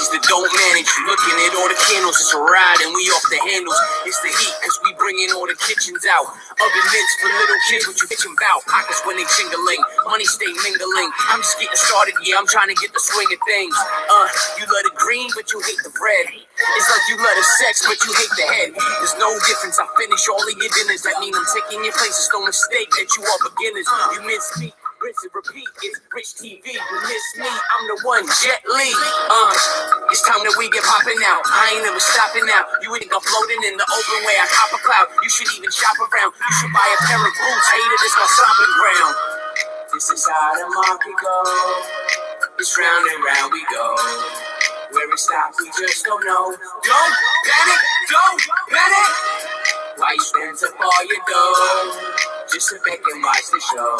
ladies that don't manage. You looking at all the candles, it's a ride and we off the handles. It's the heat, cause we bringing all the kitchens out. Oven mitts for little kids, what you bitching about? Pockets when they jingling, money stay mingling. I'm just getting started, yeah, I'm trying to get the swing of things. You love the green, but you hate the bread. It's like you love the sex, but you hate the head. There's no difference, I finish all of your dinners. That mean I'm taking your place, it's no mistake that you are beginners. You miss me, rinse and repeat, it's Rich TV. You miss me, I'm the one, Jet Li. It's time that we get popping out. I ain't never stopping now. You think I'm floating in the open way, I cop a cloud. You should even shop around. You should buy a pair of boots, hated, it's my stomping ground. This is how the market goes. It's round and round we go. Where it stops, we just don't know. Don't panic, don't panic. Why you spend up all your dough? Just sit back and watch the show.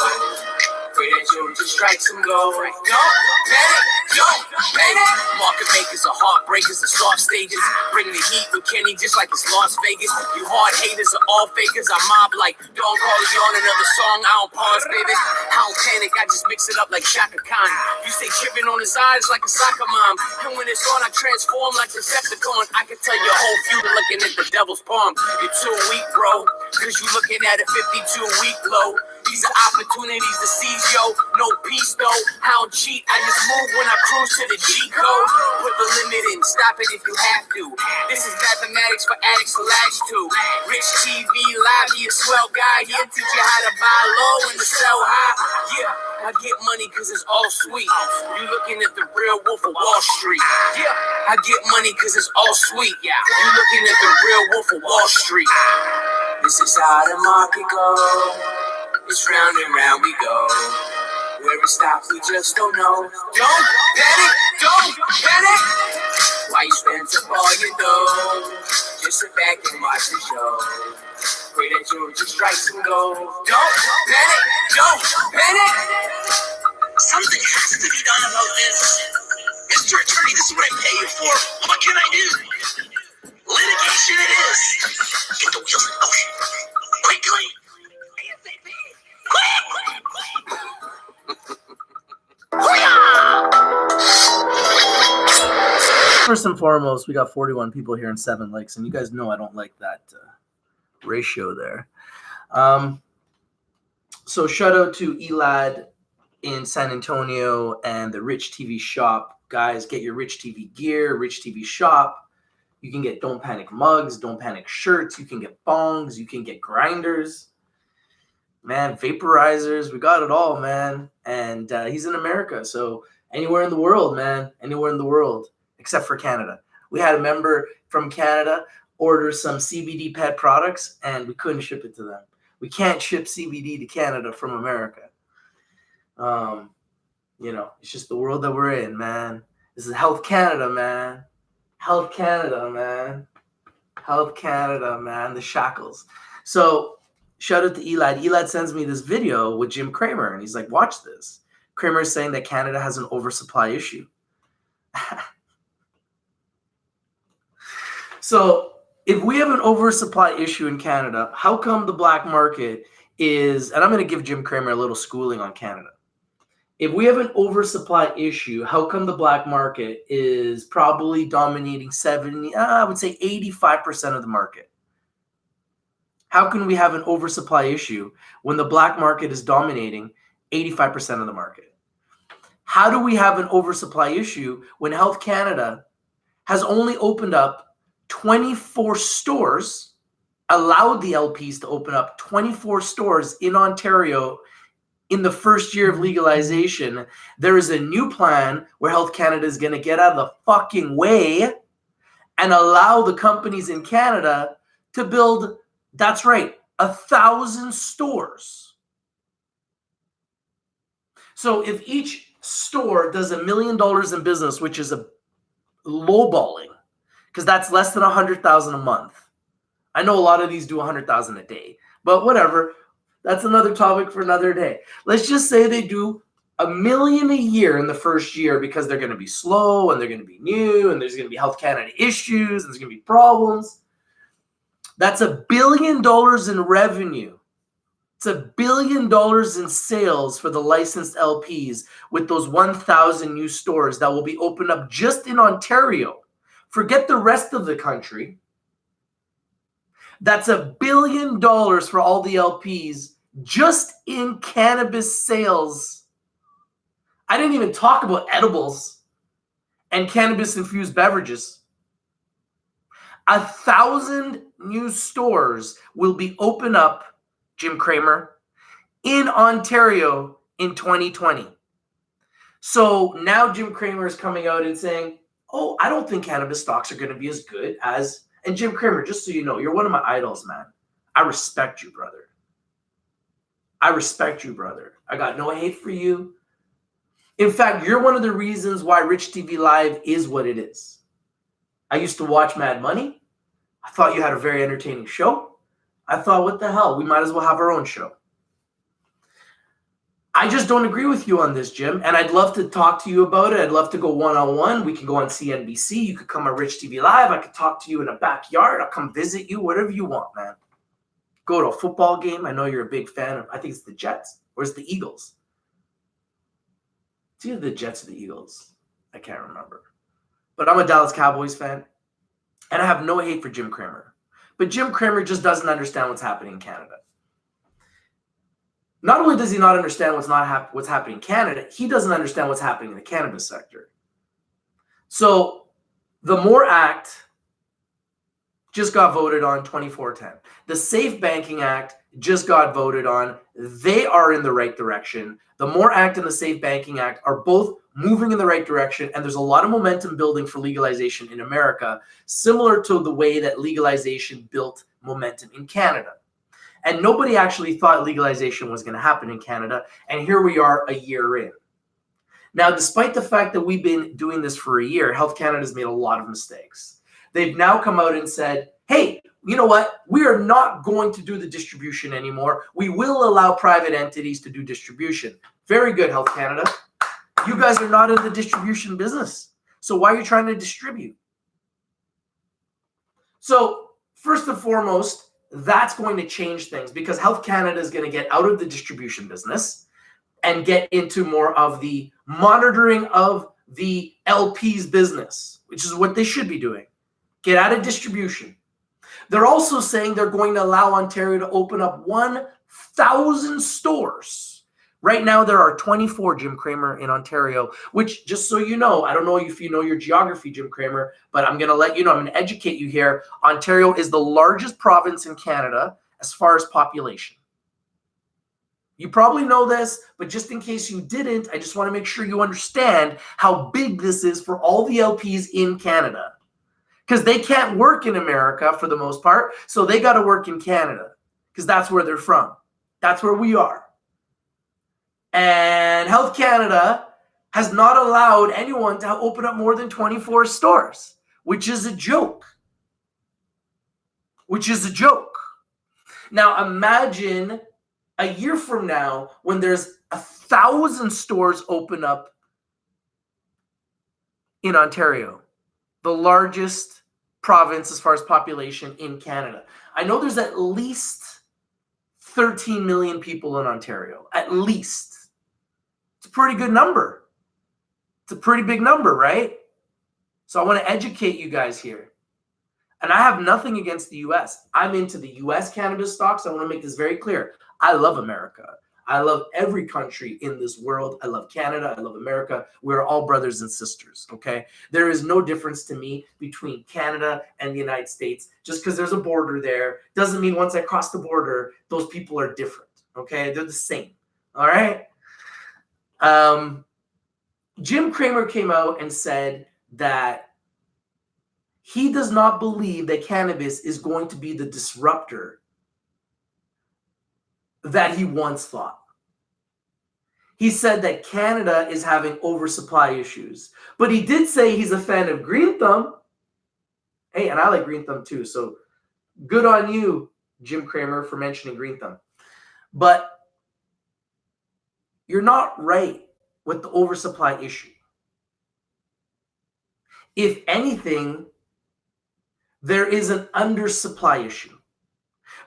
Pray that you'll just strike some gold. Don't panic, don't panic. Market makers are heartbreakers, the soft stages. Bring the heat with Kenny just like it's Las Vegas. You hard haters are all fakers. I mob like don't call you on another song. I don't pause, baby. I don't panic, I just mix it up like Shaka Khan. You stay tripping on his eyes like a soccer mom. And when it's on, I transform like Decepticon. I can tell your whole feud looking at the devil's palm. You're too weak, bro, cause you looking at a 52-week low. These are opportunities to seize, yo. No peace, though. I don't cheat. I just move when I cruise to the G code. Put the limit in. Stop it if you have to. This is mathematics for addicts to latch to. Rich TV Live, he a swell guy. He'll teach you how to buy low and to sell high. Yeah, I get money cause it's all sweet. You looking at the real wolf of Wall Street. Yeah, I get money cause it's all sweet. Yeah, you looking at the real wolf of Wall Street. This is how the market goes. It's round and round we go. Where it stops, we just don't know. Don't panic, don't panic. Why you spend up all your dough? Just sit back and watch the show. Pray that you'll just strike some gold. Don't panic, don't panic. Something has to be done about this. Mr. Attorney, this is what I pay you for. What can I do? Litigation it is. Get the wheels in motion. Quickly. First and foremost, we got 41 people here and 7 likes, and you guys know I don't like that ratio there. So shout out to Elad in San Antonio and the Rich TV shop. Guys, get your Rich TV gear, Rich TV shop. You can get Don't Panic mugs, Don't Panic shirts. You can get bongs. You can get grinders. Man, vaporizers. We got it all, man. And he's in America, so anywhere in the world, man. Anywhere in the world, except for Canada. We had a member from Canada order some CBD pet products, and we couldn't ship it to them. We can't ship CBD to Canada from America. You know, it's just the world that we're in, man. This is Health Canada, man. Health Canada, man. Health Canada, man. The shackles. So shout out to Elad. Elad sends me this video with Jim Cramer, and he's like, watch this. Cramer is saying that Canada has an oversupply issue. So if we have an oversupply issue in Canada, how come the black market is, and I'm going to give Jim Cramer a little schooling on Canada. If we have an oversupply issue, how come the black market is probably dominating 70, I would say 85% of the market? How can we have an oversupply issue when the black market is dominating 85% of the market? How do we have an oversupply issue when Health Canada has only opened up 24 stores, allowed the LPs to open up 24 stores in Ontario in the first year of legalization? There is a new plan where Health Canada is going to get out of the fucking way and allow the companies in Canada to build, that's right, 1,000 stores. So if each store does $1 million in business, which is a lowballing, because that's less than 100,000 a month. I know a lot of these do 100,000 a day, but whatever. That's another topic for another day. Let's just say they do $1 million a year in the first year because they're going to be slow and they're going to be new and there's going to be Health Canada issues and there's going to be problems. That's $1 billion in revenue. It's $1 billion in sales for the licensed LPs with those 1,000 new stores that will be opened up just in Ontario. Forget the rest of the country. That's $1 billion for all the LPs just in cannabis sales. I didn't even talk about edibles and cannabis-infused beverages. 1,000 new stores will be open up, Jim Cramer, in Ontario in 2020. So now Jim Cramer is coming out and saying, oh, I don't think cannabis stocks are going to be as good as... And Jim Cramer, just so you know, you're one of my idols, man. I respect you, brother. I respect you, brother. I got no hate for you. In fact, you're one of the reasons why Rich TV Live is what it is. I used to watch Mad Money. I thought you had a very entertaining show. I thought, what the hell? We might as well have our own show. I just don't agree with you on this, Jim. And I'd love to talk to you about it. I'd love to go one-on-one. We can go on CNBC. You could come on Rich TV Live. I could talk to you in a backyard. I'll come visit you, whatever you want, man. Go to a football game. I know you're a big fan of, I think it's the Jets or it's the Eagles. It's either the Jets or the Eagles. I can't remember. But I'm a Dallas Cowboys fan. And I have no hate for Jim Cramer. But Jim Cramer just doesn't understand what's happening in Canada. Not only does he not understand what's happening in Canada, he doesn't understand what's happening in the cannabis sector. So the MORE Act just got voted on 2410. The Safe Banking Act just got voted on. They are in the right direction. The MORE Act and the Safe Banking Act are both moving in the right direction, and there's a lot of momentum building for legalization in America, similar to the way that legalization built momentum in Canada. And nobody actually thought legalization was going to happen in Canada, and here we are a year in. Now, despite the fact that we've been doing this for a year, Health Canada has made a lot of mistakes. They've now come out and said, hey, you know what? We are not going to do the distribution anymore. We will allow private entities to do distribution. Very good, Health Canada. You guys are not in the distribution business. So why are you trying to distribute? So first and foremost, that's going to change things because Health Canada is going to get out of the distribution business and get into more of the monitoring of the LP's business, which is what they should be doing. Get out of distribution. They're also saying they're going to allow Ontario to open up 1,000 stores. Right now, there are 24, Jim Cramer, in Ontario, which, just so you know, I don't know if you know your geography, Jim Cramer, but I'm going to let you know, I'm going to educate you here. Ontario is the largest province in Canada as far as population. You probably know this, but just in case you didn't, I just want to make sure you understand how big this is for all the LPs in Canada. Because they can't work in America for the most part, so they got to work in Canada because that's where they're from. That's where we are. And Health Canada has not allowed anyone to open up more than 24 stores, which is a joke. Which is a joke. Now imagine a year from now when there's 1,000 stores open up in Ontario, the largest province as far as population in Canada. I know there's at least 13 million people in Ontario, at least. It's a pretty good number. It's a pretty big number, right? So I want to educate you guys here. And I have nothing against the U.S. I'm into the U.S. cannabis stocks. I want to make this very clear. I love America. I love every country in this world. I love Canada. I love America. We're all brothers and sisters, okay? There is no difference to me between Canada and the United States. Just because there's a border there doesn't mean once I cross the border, those people are different, okay? They're the same, all right? Jim Cramer came out and said that he does not believe that cannabis is going to be the disruptor that he once thought. He said that Canada is having oversupply issues, but he did say he's a fan of Green Thumb. Hey, and I like Green Thumb too, so good on you, Jim Cramer, for mentioning Green Thumb. But you're not right with the oversupply issue. If anything, there is an undersupply issue.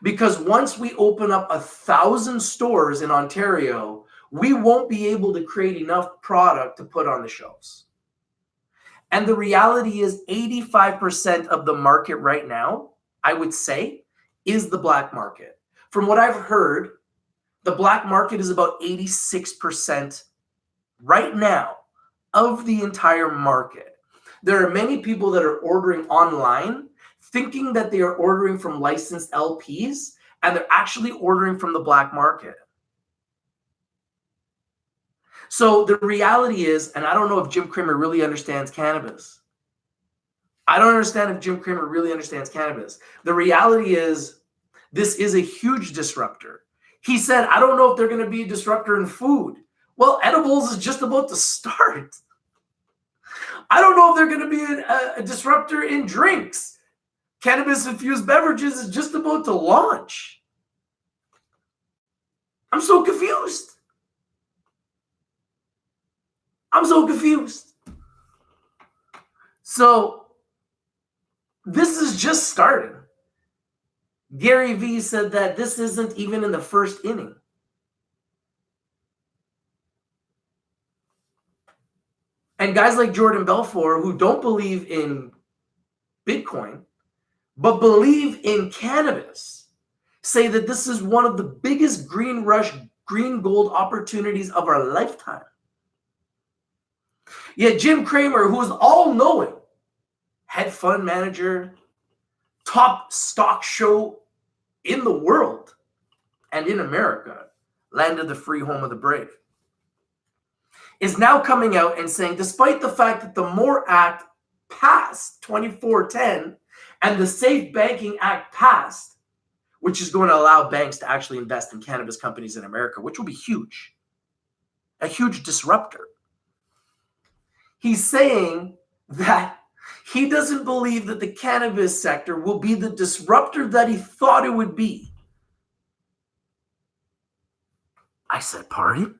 Because once we open up 1,000 stores in Ontario, we won't be able to create enough product to put on the shelves. And the reality is 85% of the market right now, I would say, is the black market. From what I've heard, the black market is about 86% right now of the entire market. There are many people that are ordering online thinking that they are ordering from licensed LPs, and they're actually ordering from the black market. So the reality is, and I don't know if Jim Cramer really understands cannabis. I don't understand if Jim Cramer really understands cannabis. The reality is, this is a huge disruptor. He said, I don't know if they're going to be a disruptor in food. Well, edibles is just about to start. I don't know if they're going to be a disruptor in drinks. Cannabis-infused beverages is just about to launch. I'm so confused. I'm so confused. So this is just started. Gary Vee said that this isn't even in the first inning. And guys like Jordan Belfort, who don't believe in Bitcoin, but believe in cannabis, say that this is one of the biggest green rush, green gold opportunities of our lifetime. Yet Jim Cramer, who is all-knowing, head fund manager, top stock show in the world and in America, land of the free, home of the brave, is now coming out and saying, despite the fact that the MORE Act passed 2410 and the Safe Banking Act passed, which is going to allow banks to actually invest in cannabis companies in America, which will be huge, a huge disruptor. He's saying that he doesn't believe that the cannabis sector will be the disruptor that he thought it would be. I said, pardon?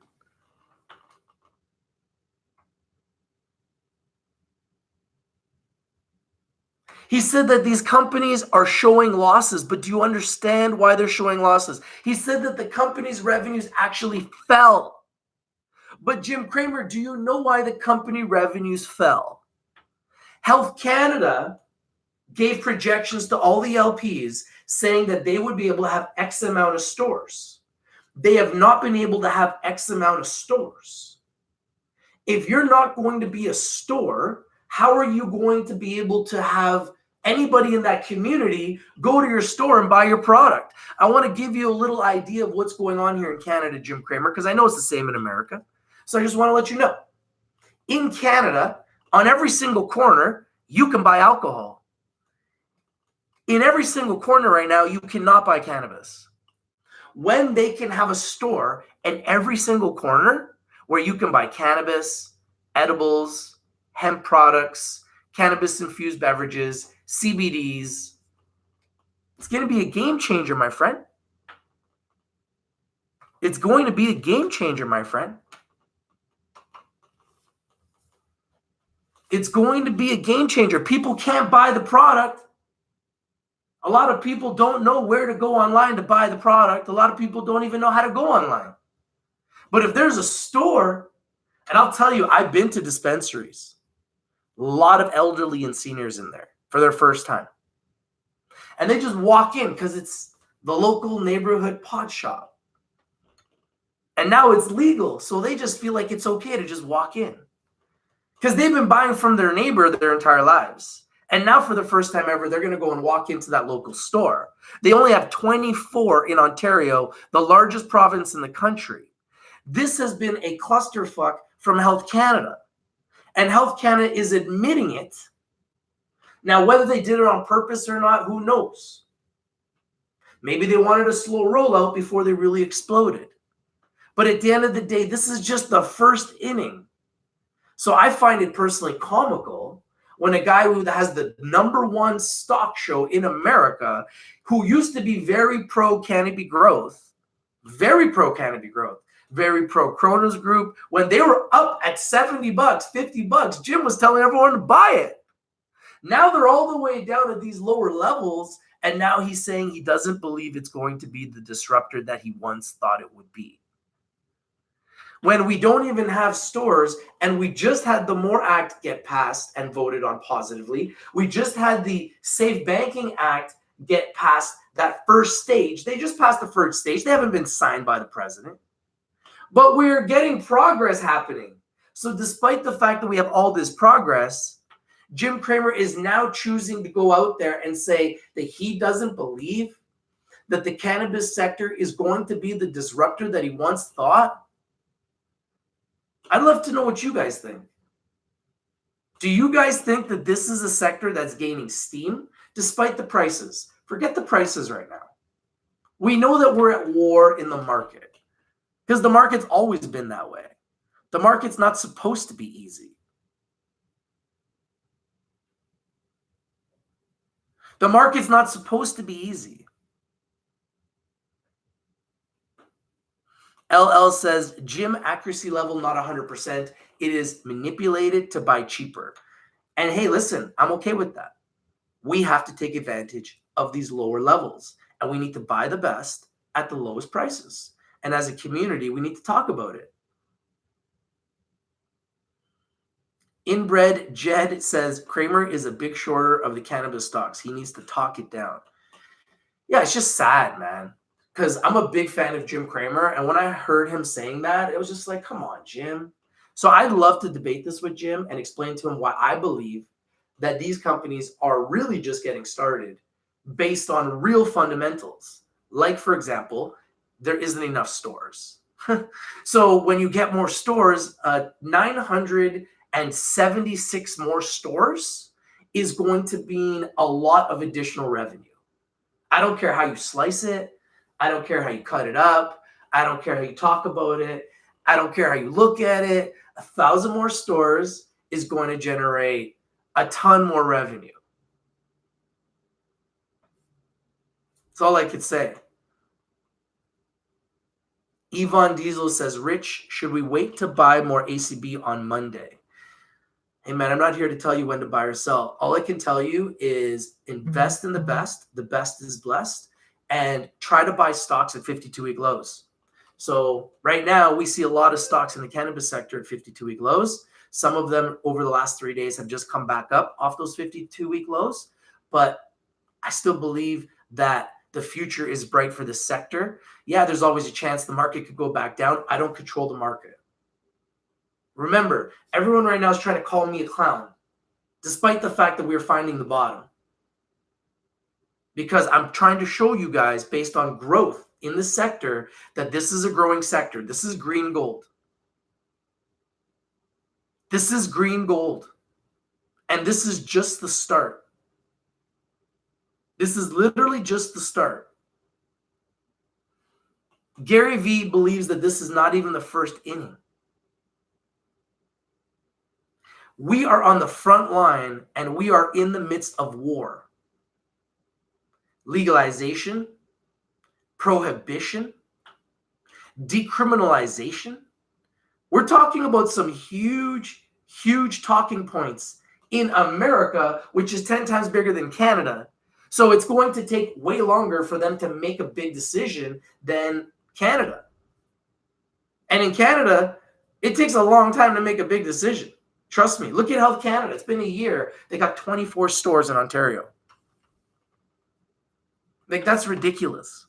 He said that these companies are showing losses, but do you understand why they're showing losses? He said that the company's revenues actually fell. But Jim Cramer, do you know why the company revenues fell? Health Canada gave projections to all the LPs saying that they would be able to have X amount of stores. They have not been able to have X amount of stores. If you're not going to be a store, how are you going to be able to have anybody in that community go to your store and buy your product? I want to give you a little idea of what's going on here in Canada, Jim Cramer, because I know it's the same in America. So I just want to let you know. In Canada, on every single corner, you can buy alcohol. In every single corner right now, you cannot buy cannabis. When they can have a store in every single corner where you can buy cannabis, edibles, hemp products, cannabis-infused beverages, CBDs, it's going to be a game changer, my friend. It's going to be a game changer, my friend. It's going to be a game changer. People can't buy the product. A lot of people don't know where to go online to buy the product. A lot of people don't even know how to go online. But if there's a store, and I'll tell you, I've been to dispensaries. A lot of elderly and seniors in there for their first time. And they just walk in because it's the local neighborhood pot shop. And now it's legal, so they just feel like it's okay to just walk in. Because they've been buying from their neighbor their entire lives. And now for the first time ever, they're going to go and walk into that local store. They only have 24 in Ontario, the largest province in the country. This has been a clusterfuck from Health Canada. And Health Canada is admitting it. Now, whether they did it on purpose or not, who knows? Maybe they wanted a slow rollout before they really exploded. But at the end of the day, this is just the first inning. So I find it personally comical when a guy who has the #1 stock show in America, who used to be very pro-canopy growth, very pro-canopy growth, very pro-Cronos Group, when they were up at $70, $50, Jim was telling everyone to buy it. Now they're all the way down at these lower levels, And now he's saying he doesn't believe it's going to be the disruptor that he once thought it would be. When we don't even have stores, and we just had the MORE Act get passed and voted on positively. We just had the Safe Banking Act get past that first stage. They just passed the first stage. They haven't been signed by the president. But we're getting progress happening. So despite the fact that we have all this progress, Jim Cramer is now choosing to go out there and say that he doesn't believe that the cannabis sector is going to be the disruptor that he once thought. I'd love to know what you guys think. Do you guys think that this is a sector that's gaining steam despite the prices? Forget the prices right now. We know that we're at war in the market because the market's always been that way. The market's not supposed to be easy. The market's not supposed to be easy. LL says, Jim, accuracy level not 100%. It is manipulated to buy cheaper. And hey, listen, I'm okay with that. We have to take advantage of these lower levels. And we need to buy the best at the lowest prices. And as a community, we need to talk about it. Inbred Jed says, Cramer is a big shorter of the cannabis stocks. He needs to talk it down. Yeah, it's just sad, man. Because I'm a big fan of Jim Cramer. And when I heard him saying that, it was just like, come on, Jim. So I'd love to debate this with Jim and explain to him why I believe that these companies are really just getting started based on real fundamentals. Like, for example, there isn't enough stores. So when you get more stores, 976 more stores is going to mean a lot of additional revenue. I don't care how you slice it. I don't care how you cut it up. I don't care how you talk about it. I don't care how you look at it. 1,000 more stores is going to generate a ton more revenue. That's all I could say. Yvonne Diesel says, Rich, should we wait to buy more ACB on Monday? Hey, man, I'm not here to tell you when to buy or sell. All I can tell you is invest in the best. The best is blessed. And try to buy stocks at 52-week lows. So right now, we see a lot of stocks in the cannabis sector at 52-week lows. Some of them over the last 3 days have just come back up off those 52-week lows. But I still believe that the future is bright for this sector. Yeah, there's always a chance the market could go back down. I don't control the market. Remember, everyone right now is trying to call me a clown, despite the fact that we're finding the bottom. Because I'm trying to show you guys, based on growth in the sector, that this is a growing sector. This is green gold. This is green gold. And this is just the start. This is literally just the start. Gary Vee believes that this is not even the first inning. We are on the front line and we are in the midst of war. Legalization, prohibition, decriminalization. We're talking about some huge, huge talking points in America, which is 10 times bigger than Canada. So it's going to take way longer for them to make a big decision than Canada. And in Canada, it takes a long time to make a big decision. Trust me. Look at Health Canada. It's been a year. They got 24 stores in Ontario. Like, that's ridiculous.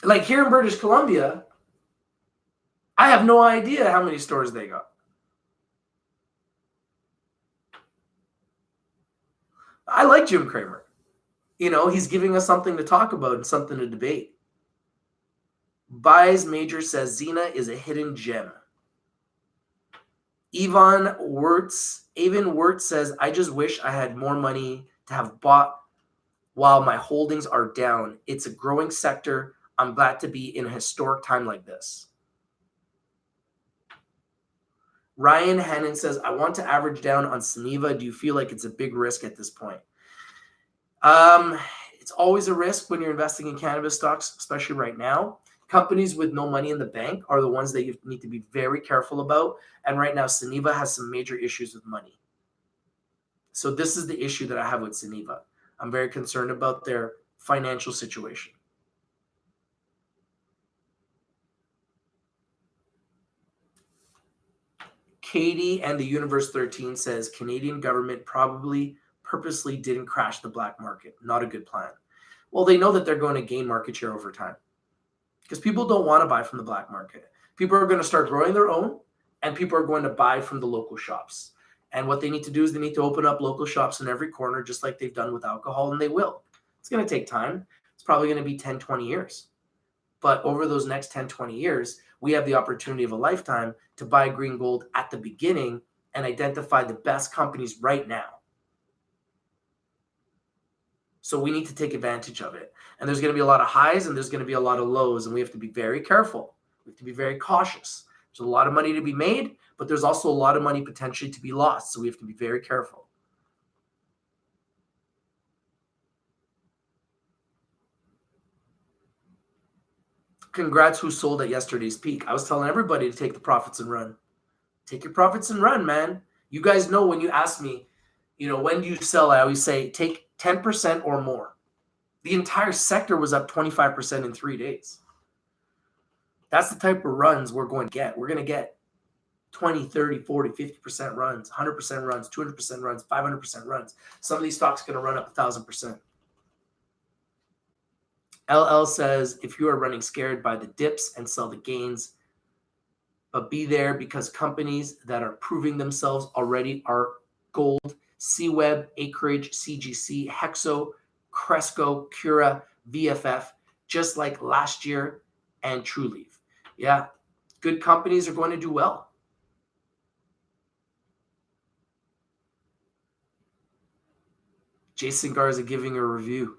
Like here in British Columbia, I have no idea how many stores they got. I like Jim Cramer. You know, he's giving us something to talk about and something to debate. Buys Major says Xena is a hidden gem. Avon Wirtz says, I just wish I had more money to have bought while my holdings are down. It's a growing sector. I'm glad to be in a historic time like this. Ryan Hannon says, I want to average down on Suniva. Do you feel like it's a big risk at this point? It's always a risk when you're investing in cannabis stocks, especially right now. Companies with no money in the bank are the ones that you need to be very careful about. And right now, Suniva has some major issues with money. So this is the issue that I have with Zeneva. I'm very concerned about their financial situation. Katie and the Universe 13 says Canadian government probably purposely didn't crash the black market. Not a good plan. Well, they know that they're going to gain market share over time because people don't want to buy from the black market. People are going to start growing their own, and people are going to buy from the local shops. And what they need to do is they need to open up local shops in every corner, just like they've done with alcohol, and they will. It's going to take time. It's probably going to be 10, 20 years. But over those next 10, 20 years, we have the opportunity of a lifetime to buy green gold at the beginning and identify the best companies right now. So we need to take advantage of it. And there's going to be a lot of highs and there's going to be a lot of lows, and we have to be very careful. We have to be very cautious. There's a lot of money to be made, but there's also a lot of money potentially to be lost. So we have to be very careful. Congrats who sold at yesterday's peak. I was telling everybody to take the profits and run. Take your profits and run, man. You guys know when you ask me, when do you sell? I always say take 10% or more. The entire sector was up 25% in 3 days. That's the type of runs we're going to get. We're going to get 20, 30, 40, 50% runs, 100% runs, 200% runs, 500% runs. Some of these stocks are going to run up 1,000%. LL says, if you are running scared, buy the dips and sell the gains, but be there because companies that are proving themselves already are gold. CWeb, Acreage, CGC, Hexo, Cresco, Cura, VFF, just like last year, and Trulieve. Yeah, good companies are going to do well. Jason Garza giving a review.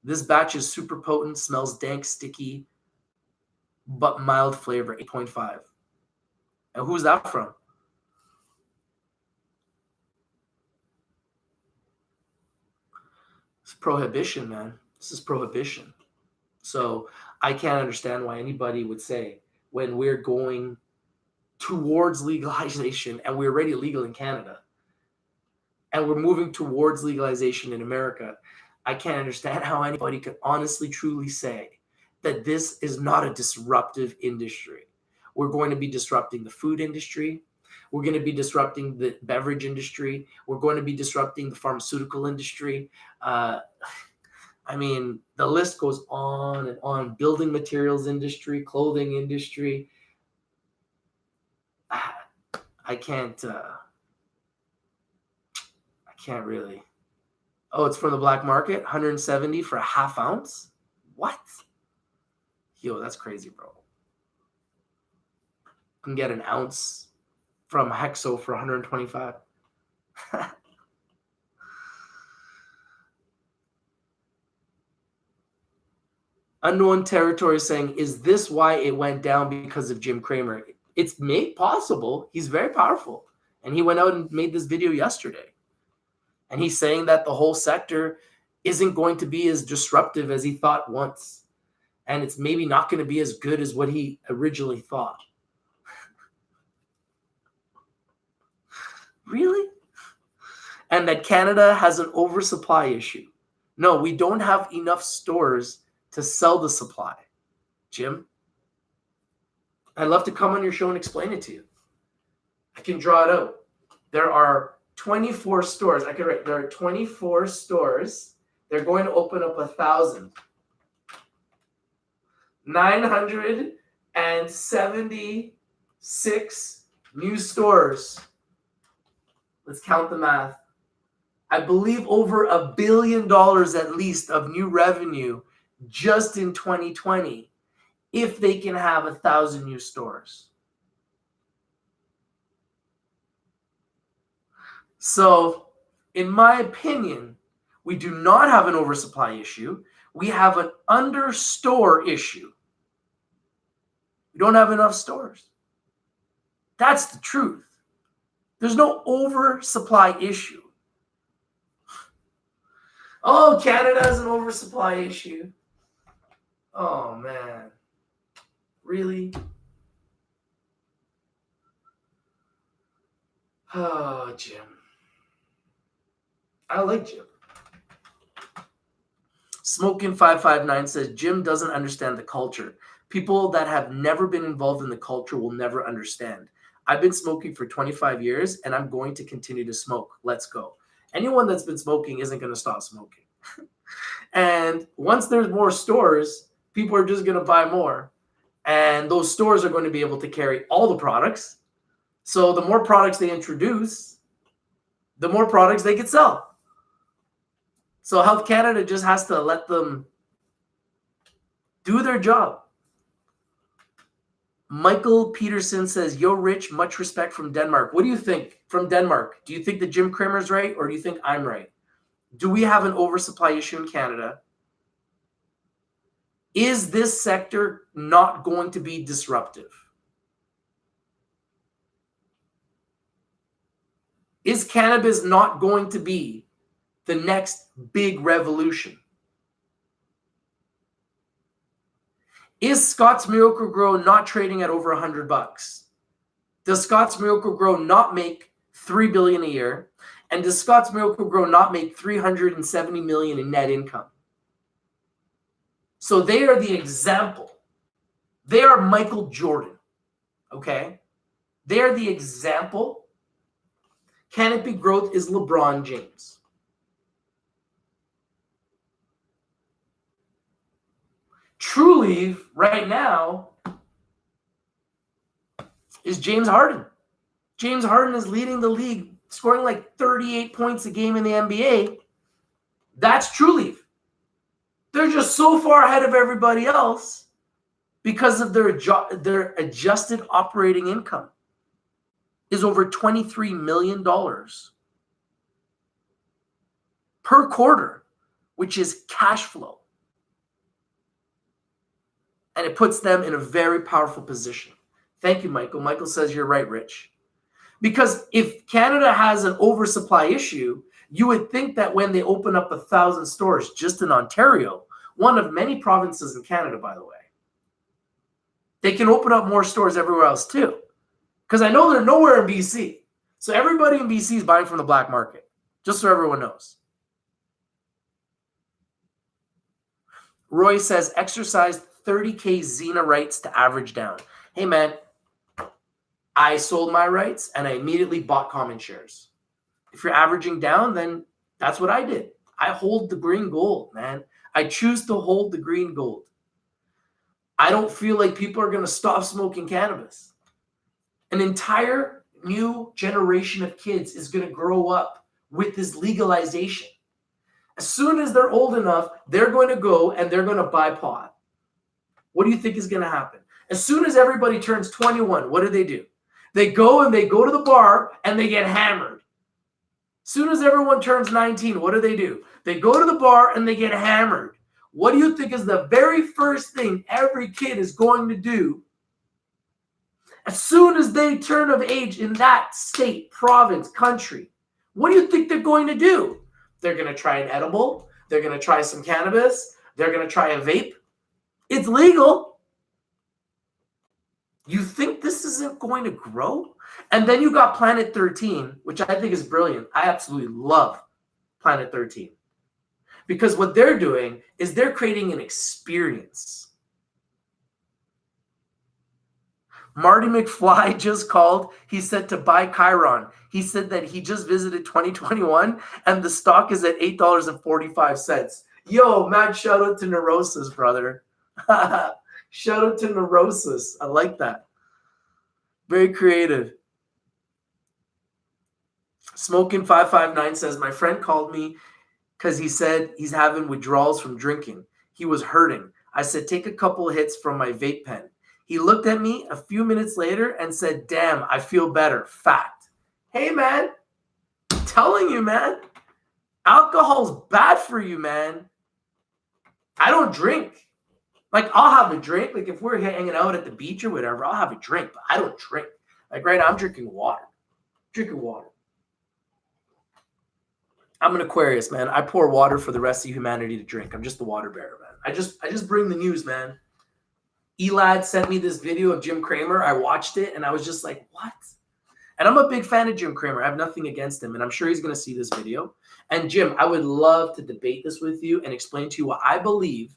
This batch is super potent, smells dank, sticky, but mild flavor, 8.5. And who's that from? It's prohibition, man. This is prohibition. So I can't understand why anybody would say when we're going towards legalization, and we're already legal in Canada, and we're moving towards legalization in America, I can't understand how anybody could honestly, truly say that this is not a disruptive industry. We're going to be disrupting the food industry. We're going to be disrupting the beverage industry. We're going to be disrupting the pharmaceutical industry. The list goes on and on. Building materials industry, clothing industry. I can't really. Oh, it's from the black market, 170 for a half ounce? What? Yo, that's crazy, bro. You can get an ounce from Hexo for 125. Unknown Territory saying, is this why it went down because of Jim Cramer? It's made possible. He's very powerful. And he went out and made this video yesterday. And he's saying that the whole sector isn't going to be as disruptive as he thought once. And it's maybe not going to be as good as what he originally thought. Really? And that Canada has an oversupply issue. No, we don't have enough stores to sell the supply. Jim, I'd love to come on your show and explain it to you. I can draw it out. There are 24 stores. I could write, there are 24 stores. They're going to open up 1,000. 976 new stores. Let's count the math. I believe over $1 billion at least of new revenue just in 2020 if they can have 1,000 new stores. So, in my opinion, we do not have an oversupply issue. We have an under-store issue. We don't have enough stores. That's the truth. There's no oversupply issue. Oh, Canada has an oversupply issue. Oh, man. Really? Oh, Jim. I like Jim. Smoking559 says Jim doesn't understand the culture. People that have never been involved in the culture will never understand. I've been smoking for 25 years and I'm going to continue to smoke. Let's go. Anyone that's been smoking isn't going to stop smoking. And once there's more stores, people are just going to buy more. And those stores are going to be able to carry all the products. So the more products they introduce, the more products they can sell. So Health Canada just has to let them do their job. Michael Peterson says, yo, Rich, much respect from Denmark. What do you think from Denmark? Do you think that Jim Cramer's right, or do you think I'm right? Do we have an oversupply issue in Canada? Is this sector not going to be disruptive? Is cannabis not going to be the next big revolution? Is Scott's Miracle-Gro not trading at over $100? Does Scott's Miracle-Gro not make $3 billion a year? And does Scott's Miracle-Gro not make $370 million in net income? So they are the example. They are Michael Jordan, okay? They are the example. Canopy Growth is LeBron James. Trulieve right now is James Harden. James Harden is leading the league, scoring like 38 points a game in the NBA. That's Trulieve. They're just so far ahead of everybody else because of their adjusted operating income is over $23 million per quarter, which is cash flow. And it puts them in a very powerful position. Thank you, Michael. Michael says you're right, Rich. Because if Canada has an oversupply issue, you would think that when they open up 1,000 stores just in Ontario, one of many provinces in Canada, by the way, they can open up more stores everywhere else too. Because I know they're nowhere in BC. So everybody in BC is buying from the black market, just so everyone knows. Roy says, exercise 30K Xena rights to average down. Hey, man, I sold my rights and I immediately bought common shares. If you're averaging down, then that's what I did. I hold the green gold, man. I choose to hold the green gold. I don't feel like people are going to stop smoking cannabis. An entire new generation of kids is going to grow up with this legalization. As soon as they're old enough, they're going to go and they're going to buy pot. What do you think is going to happen? As soon as everybody turns 21, what do? They go and they go to the bar and they get hammered. As soon as everyone turns 19, what do? They go to the bar and they get hammered. What do you think is the very first thing every kid is going to do as soon as they turn of age in that state, province, country? What do you think they're going to do? They're going to try an edible. They're going to try some cannabis. They're going to try a vape. It's legal. You think this isn't going to grow? And then you got Planet 13, which I think is brilliant. I absolutely love Planet 13. Because what they're doing is they're creating an experience. Marty McFly just called. He said to buy Chiron. He said that he just visited 2021 and the stock is at $8.45. Yo, man, shout out to Neurosis, brother. Shout out to Neurosis. I like that. Very creative. Smoking559 says, my friend called me because he said he's having withdrawals from drinking. He was hurting. I said, take a couple hits from my vape pen. He looked at me a few minutes later and said, damn, I feel better. Fact. Hey, man, I'm telling you, man, alcohol's bad for you, man. I don't drink. Like, I'll have a drink. Like, if we're hanging out at the beach or whatever, I'll have a drink, but I don't drink. Like, right now, I'm drinking water. Drinking water. I'm an Aquarius, man. I pour water for the rest of humanity to drink. I'm just the water bearer, man. I just bring the news, man. Elad sent me this video of Jim Cramer. I watched it, and I was just like, what? And I'm a big fan of Jim Cramer. I have nothing against him, and I'm sure he's going to see this video. And Jim, I would love to debate this with you and explain to you why I believe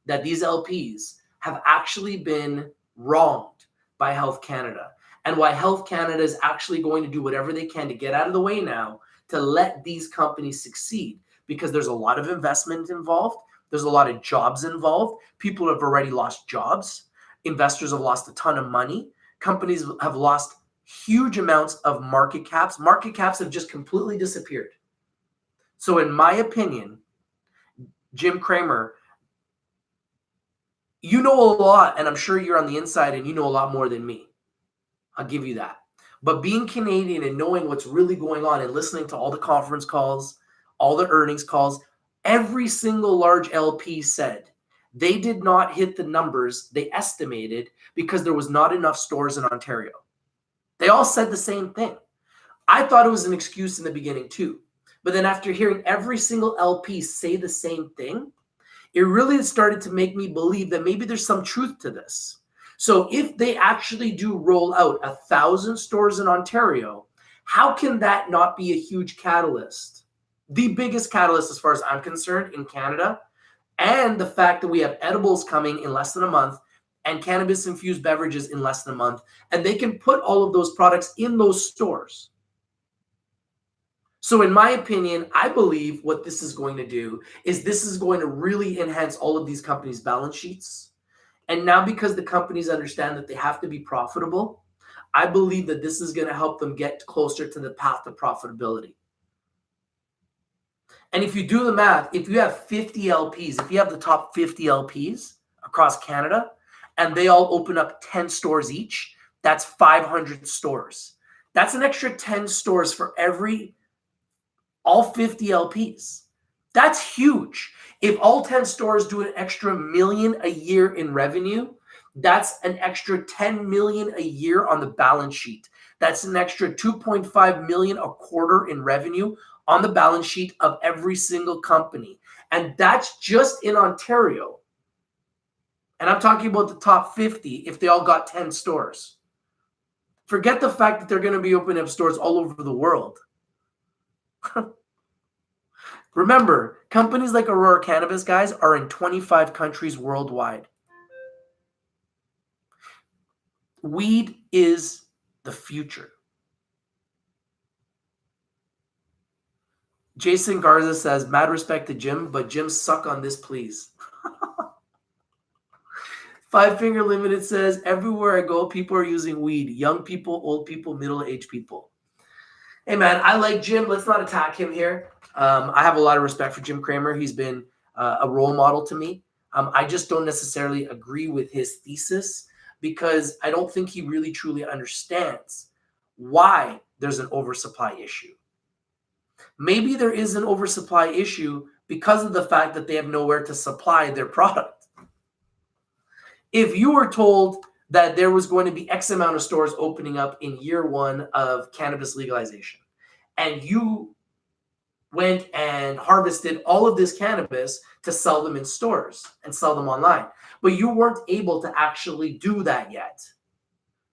that these LPs have actually been wronged by Health Canada, and why Health Canada is actually going to do whatever they can to get out of the way now to let these companies succeed, because there's a lot of investment involved. There's a lot of jobs involved. People have already lost jobs. Investors have lost a ton of money. Companies have lost huge amounts of market caps. Market caps have just completely disappeared. So in my opinion, Jim Cramer, you know a lot, and I'm sure you're on the inside and you know a lot more than me. I'll give you that. But being Canadian and knowing what's really going on and listening to all the conference calls, all the earnings calls, every single large LP said they did not hit the numbers they estimated because there was not enough stores in Ontario. They all said the same thing. I thought it was an excuse in the beginning too. But then after hearing every single LP say the same thing, it really started to make me believe that maybe there's some truth to this. So if they actually do roll out 1,000 stores in Ontario, how can that not be a huge catalyst? The biggest catalyst, as far as I'm concerned, in Canada, and the fact that we have edibles coming in less than a month and cannabis-infused beverages in less than a month, and they can put all of those products in those stores. So in my opinion, I believe what this is going to do is this is going to really enhance all of these companies' balance sheets. And now because the companies understand that they have to be profitable, I believe that this is going to help them get closer to the path to profitability. And if you do the math, if you have 50 LPs, if you have the top 50 LPs across Canada, and they all open up 10 stores each, that's 500 stores. That's an extra 10 stores for all 50 LPs. That's huge. If all 10 stores do an extra $1 million a year in revenue, that's an extra $10 million a year on the balance sheet. That's an extra $2.5 million a quarter in revenue on the balance sheet of every single company. And that's just in Ontario. And I'm talking about the top 50 if they all got 10 stores. Forget the fact that they're going to be opening up stores all over the world. Remember, companies like Aurora Cannabis, guys, are in 25 countries worldwide. Weed is the future. Jason Garza says, mad respect to Jim, but Jim, suck on this, please. Five Finger Limited says, everywhere I go, people are using weed. Young people, old people, middle-aged people. Hey, man, I like Jim. Let's not attack him here. I have a lot of respect for Jim Cramer. He's been a role model to me. I just don't necessarily agree with his thesis because I don't think he really truly understands why there's an oversupply issue. Maybe there is an oversupply issue because of the fact that they have nowhere to supply their product. If you were told that there was going to be X amount of stores opening up in year one of cannabis legalization, and you went and harvested all of this cannabis to sell them in stores and sell them online, but you weren't able to actually do that yet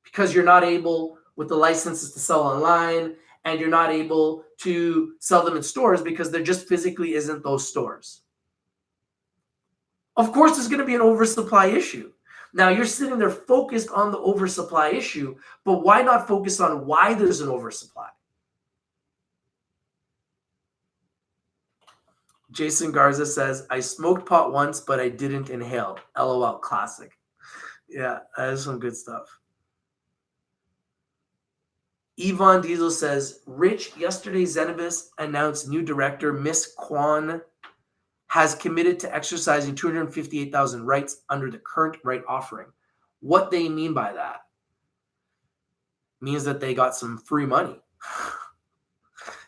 because you're not able with the licenses to sell online, and you're not able to sell them in stores because there just physically isn't those stores. Of course, there's going to be an oversupply issue. Now, you're sitting there focused on the oversupply issue, but why not focus on why there's an oversupply? Jason Garza says, I smoked pot once, but I didn't inhale. LOL, classic. Yeah, that is some good stuff. Yvonne Diesel says, Rich, yesterday Zenabis announced new director, Miss Kwan, has committed to exercising 258,000 rights under the current right offering. What they mean by that means that they got some free money.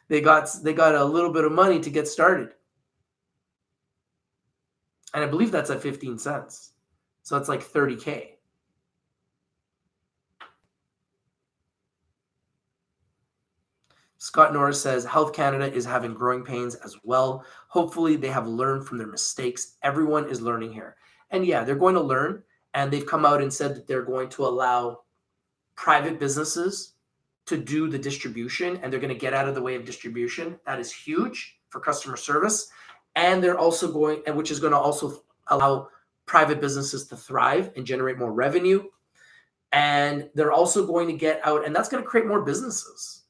They got a little bit of money to get started. And I believe that's at 15 cents. So it's like $30K. Scott Norris says, Health Canada is having growing pains as well. Hopefully they have learned from their mistakes. Everyone is learning here. And yeah, they're going to learn. And they've come out and said that they're going to allow private businesses to do the distribution, and they're going to get out of the way of distribution. That is huge. for customer service. And they're also going, and which is going to also allow private businesses to thrive and generate more revenue. And they're also going to get out, and that's going to create more businesses.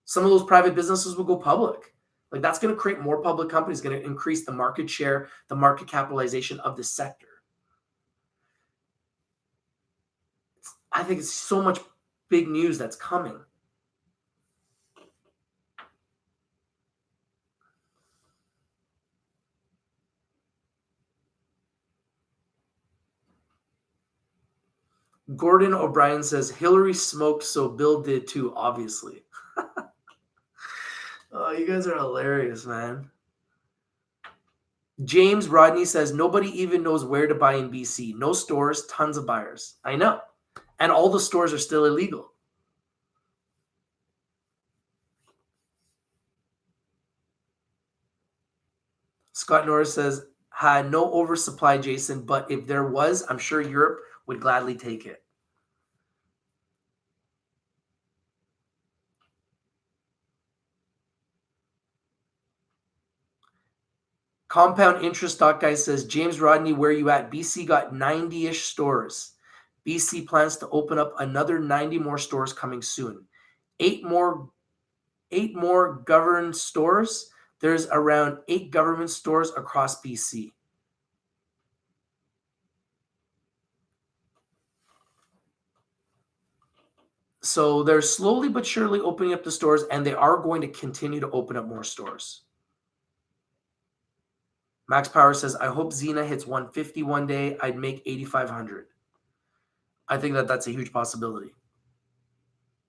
Some of those private businesses will go public. Like, that's going to create more public companies, going to increase the market share, the market capitalization of this sector. I think it's so much big news that's coming. Gordon O'Brien says, Hillary smoked, so Bill did too, obviously. Oh, you guys are hilarious, man. James Rodney says, nobody even knows where to buy in BC. No stores, tons of buyers. I know. And all the stores are still illegal. Scott Norris says, no oversupply, Jason, but if there was, I'm sure Europe would gladly take it. Compound Interest Stock Guy says, James Rodney, where you at? BC got 90-ish stores. BC plans to open up another 90 more stores coming soon. 8 more governed stores. There's around 8 government stores across BC. So they're slowly but surely opening up the stores, and they are going to continue to open up more stores. Max Power says, I hope Xena hits 150 one day. I'd make 8,500. I think that that's a huge possibility,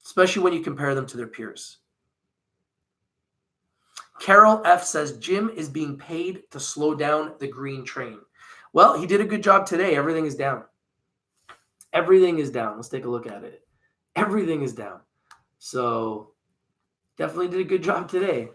especially when you compare them to their peers. Carol F says, Jim is being paid to slow down the green train. Well, he did a good job today. Everything is down. Everything is down. Let's take a look at it. Everything is down. So definitely did a good job today.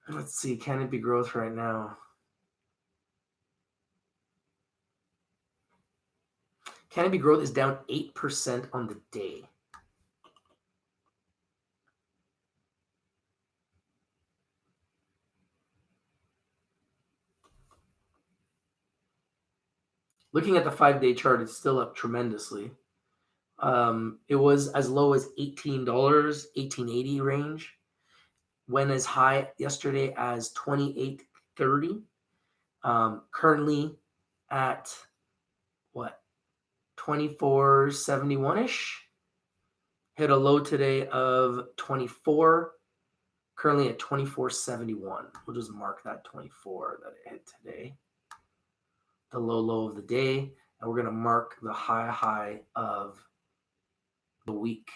Let's see, Canopy growth right now. Canopy growth is down 8% on the day. Looking at the 5-day chart, it's still up tremendously. It was as low as $18, $18.80 range. Went as high yesterday as $28.30. Currently at what? $24.71-ish. Hit a low today of 24. Currently at $24.71. We'll just mark that 24 that it hit today. The low of the day. And we're going to mark the high of the week.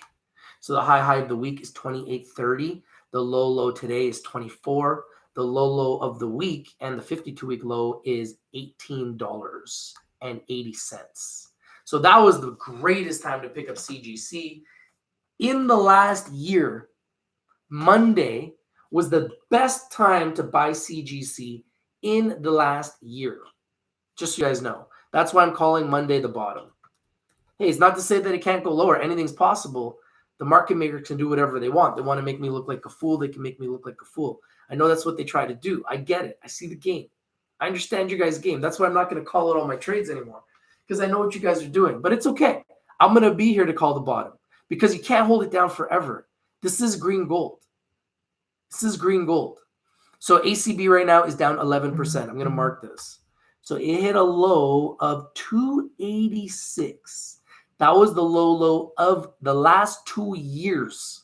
So the high of the week is 28.30. The low today is 24. The low of the week and the 52-week low is $18.80. So that was the greatest time to pick up CGC. In the last year, Monday was the best time to buy CGC in the last year. Just so you guys know. That's why I'm calling Monday the bottom. Hey, it's not to say that it can't go lower. Anything's possible. The market maker can do whatever they want. They want to make me look like a fool. They can make me look like a fool. I know that's what they try to do. I get it. I see the game. I understand your guys' game. That's why I'm not going to call out all my trades anymore, because I know what you guys are doing. But it's okay. I'm going to be here to call the bottom, because you can't hold it down forever. This is green gold. This is green gold. So ACB right now is down 11%. I'm going to mark this. So it hit a low of 286. That was the low of the last 2 years.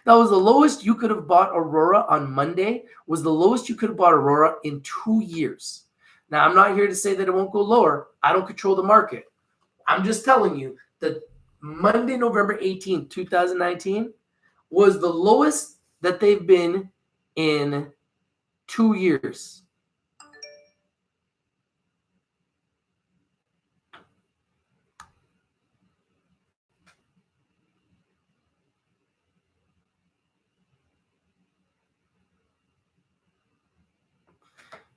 That was the lowest you could have bought Aurora on Monday, was the lowest you could have bought Aurora in 2 years. Now, I'm not here to say that it won't go lower. I don't control the market. I'm just telling you that Monday, November 18th, 2019 was the lowest that they've been in 2 years.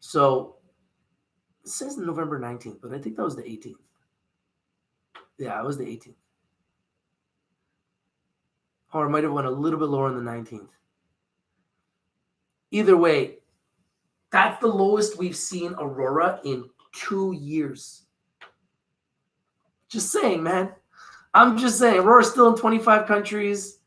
So it says November 19th, but I think that was the 18th. Yeah, it was the 18th. Or it might have went a little bit lower on the 19th. Either way, that's the lowest we've seen Aurora in 2 years. Just saying, man. I'm just saying. Aurora's still in 25 countries.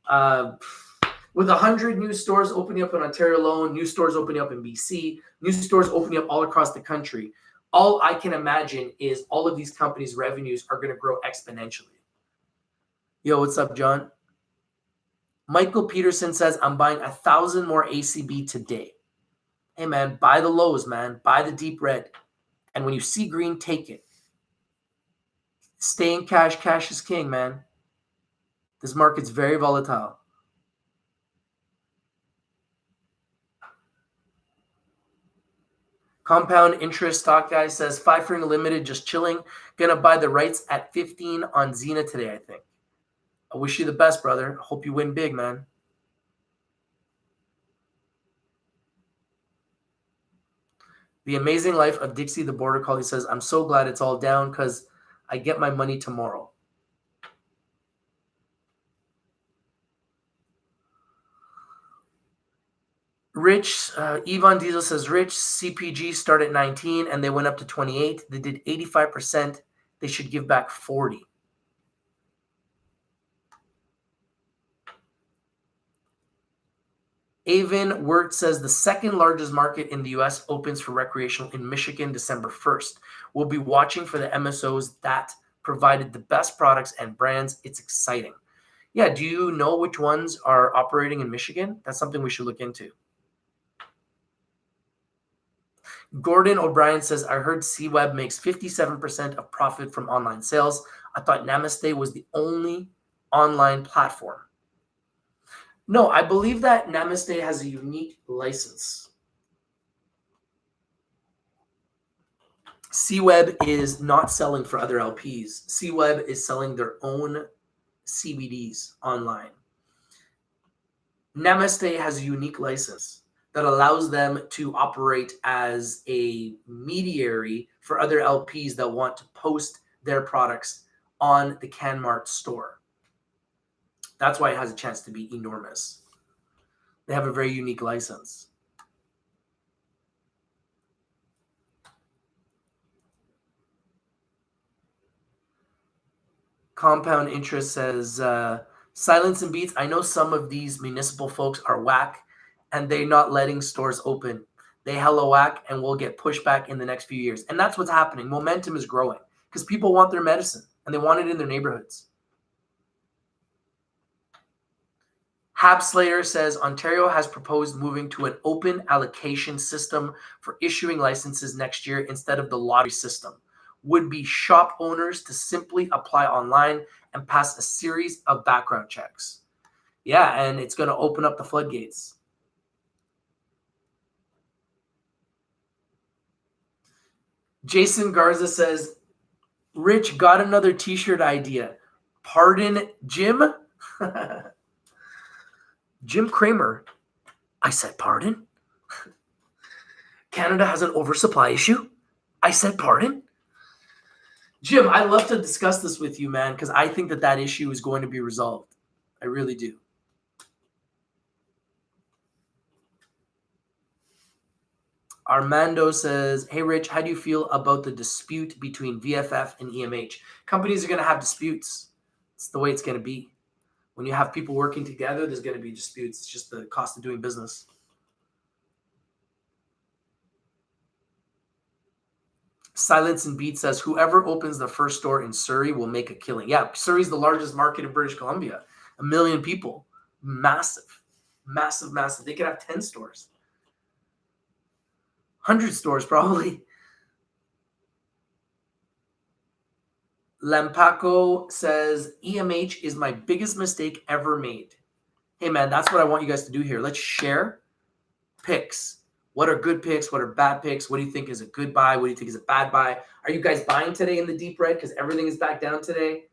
With 100 new stores opening up in Ontario alone, new stores opening up in BC, new stores opening up all across the country, all I can imagine is all of these companies' revenues are going to grow exponentially. Yo, what's up, John? Michael Peterson says, I'm buying 1,000 more ACB today. Hey, man, buy the lows, man. Buy the deep red. And when you see green, take it. Stay in cash. Cash is king, man. This market's very volatile. Compound interest stock guy says 5 for limited, just chilling. Gonna buy the rights at 15 on Xena today, I think. I wish you the best, brother. Hope you win big, man. The Amazing Life of Dixie the Border Collie says, I'm so glad it's all down because I get my money tomorrow. Rich, Yvonne Diesel says, Rich, CPG started at 19 and they went up to 28. They did 85%. They should give back 40. Avon Wirt says the second largest market in the U.S. opens for recreational in Michigan December 1st. We'll be watching for the MSOs that provided the best products and brands. It's exciting. Yeah, do you know which ones are operating in Michigan? That's something we should look into. Gordon O'Brien says, I heard CWeb makes 57% of profit from online sales. I thought Namaste was the only online platform. No, I believe that Namaste has a unique license. CWeb is not selling for other LPs. CWeb is selling their own CBDs online. Namaste has a unique license that allows them to operate as a mediary for other LPs that want to post their products on the CanMart store. That's why it has a chance to be enormous. They have a very unique license. Compound Interest says, Silence and Beats, I know some of these municipal folks are whack and they're not letting stores open. They hella whack and will get pushed back in the next few years. And that's what's happening. Momentum is growing because people want their medicine and they want it in their neighborhoods. Habslayer says, Ontario has proposed moving to an open allocation system for issuing licenses next year instead of the lottery system. Would be shop owners to simply apply online and pass a series of background checks. Yeah, and it's going to open up the floodgates. Jason Garza says, Rich, got another t-shirt idea. Pardon, Jim? Jim Cramer. I said, pardon? Canada has an oversupply issue? I said, pardon? Jim, I'd love to discuss this with you, man, because I think that that issue is going to be resolved. I really do. Armando says, hey, Rich, how do you feel about the dispute between VFF and EMH? Companies are going to have disputes. It's the way it's going to be. When you have people working together, there's going to be disputes. It's just the cost of doing business. Silence and Beat says, whoever opens the first store in Surrey will make a killing. Yeah, Surrey's the largest market in British Columbia. 1 million people. Massive. Massive, massive. They could have 10 stores. 100 stores, probably. Lampaco says, EMH is my biggest mistake ever made. Hey, man, that's what I want you guys to do here. Let's share picks. What are good picks? What are bad picks? What do you think is a good buy? What do you think is a bad buy? Are you guys buying today in the deep red because everything is back down today?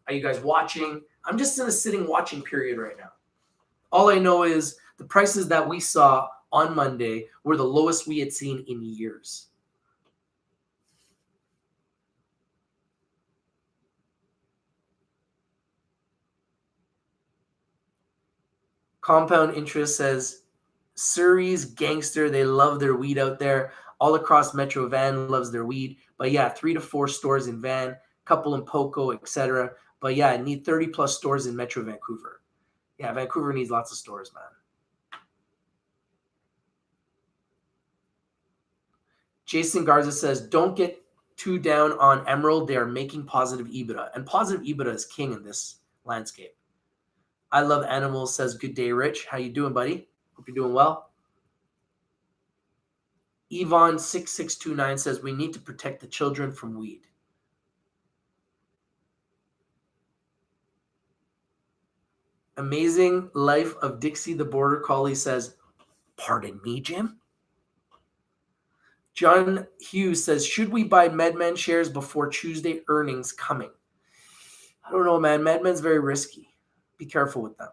Are you guys watching? I'm just in a sitting watching period right now. All I know is the prices that we saw on Monday were the lowest we had seen in years. Compound Interest says, Surrey's gangster. They love their weed out there. All across Metro Van loves their weed. But yeah, 3 to 4 stores in Van, couple in Poco, etc. But yeah, I need 30 plus stores in Metro Vancouver. Yeah, Vancouver needs lots of stores, man. Jason Garza says, don't get too down on Emerald. They are making positive EBITDA. And positive EBITDA is king in this landscape. I love animals says, good day, Rich. How you doing, buddy? Hope you're doing well. Yvonne6629 says, we need to protect the children from weed. Amazing Life of Dixie the Border Collie says, pardon me, Jim? John Hughes says, should we buy MedMen shares before Tuesday earnings coming? I don't know, man. MedMen's very risky. Be careful with them.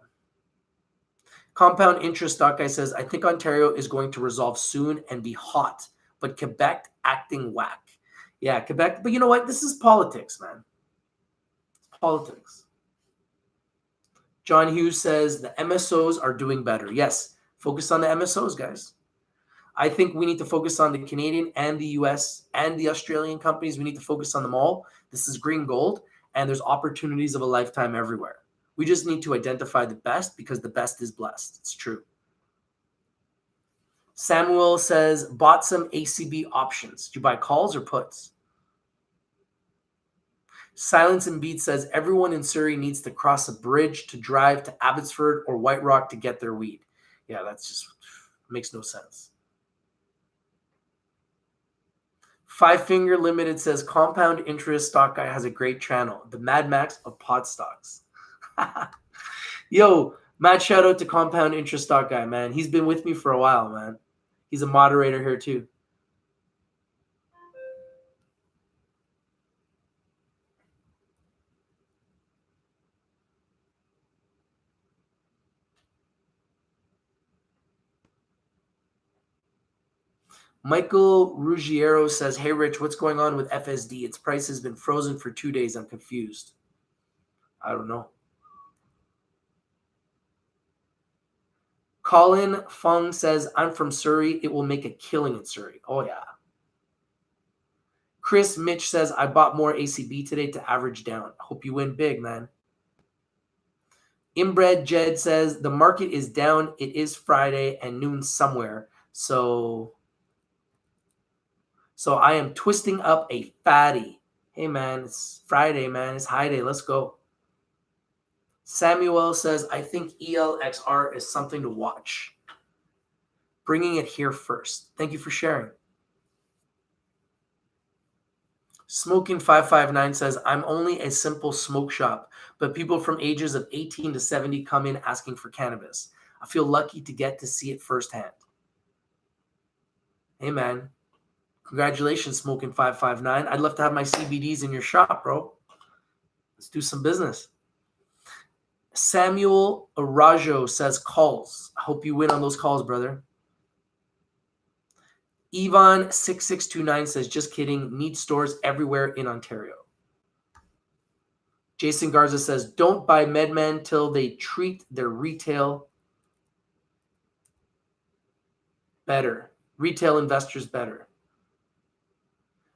Compound Interest Stock Guy says, I think Ontario is going to resolve soon and be hot, but Quebec acting whack. Yeah, Quebec. But you know what? This is politics, man. It's politics. John Hughes says, the MSOs are doing better. Yes, focus on the MSOs, guys. I think we need to focus on the Canadian and the US and the Australian companies. We need to focus on them all. This is green gold, and there's opportunities of a lifetime everywhere. We just need to identify the best because the best is blessed. It's true. Samuel says, bought some ACB options. Did you buy calls or puts? Silence and Beat says, everyone in Surrey needs to cross a bridge to drive to Abbotsford or White Rock to get their weed. Yeah, that's just makes no sense. Five Finger Limited says, Compound Interest Stock Guy has a great channel, the Mad Max of pot stocks. Yo, mad shout out to Compound Interest Stock Guy, man. He's been with me for a while, man. He's a moderator here too. Michael Ruggiero says, hey, Rich, what's going on with FSD? Its price has been frozen for 2 days. I'm confused. I don't know. Colin Fung says, I'm from Surrey. It will make a killing in Surrey. Oh, yeah. Chris Mitch says, I bought more ACB today to average down. Hope you win big, man. Inbred Jed says, the market is down. It is Friday and noon somewhere. So I am twisting up a fatty. Hey, man, it's Friday, man. It's high day. Let's go. Samuel says, I think ELXR is something to watch. Bringing it here first. Thank you for sharing. Smoking559 says, I'm only a simple smoke shop, but people from ages of 18 to 70 come in asking for cannabis. I feel lucky to get to see it firsthand. Hey, man. Congratulations, Smoking559. I'd love to have my CBDs in your shop, bro. Let's do some business. Samuel Arajo says calls. I hope you win on those calls, brother. Yvonne6629 says, just kidding. Need stores everywhere in Ontario. Jason Garza says, don't buy MedMen till they treat their retail better. Retail investors better.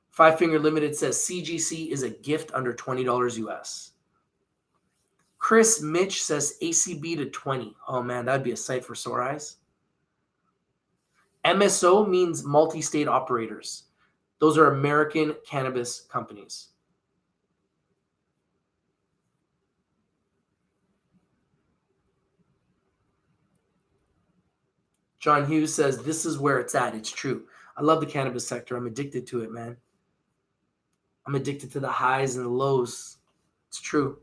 Five Finger Limited says, CGC is a gift under $20 US. Chris Mitch says, ACB to 20. Oh, man, that'd be a sight for sore eyes. MSO means multi-state operators. Those are American cannabis companies. John Hughes says, this is where it's at. It's true. I love the cannabis sector. I'm addicted to it, man. I'm addicted to the highs and the lows. It's true.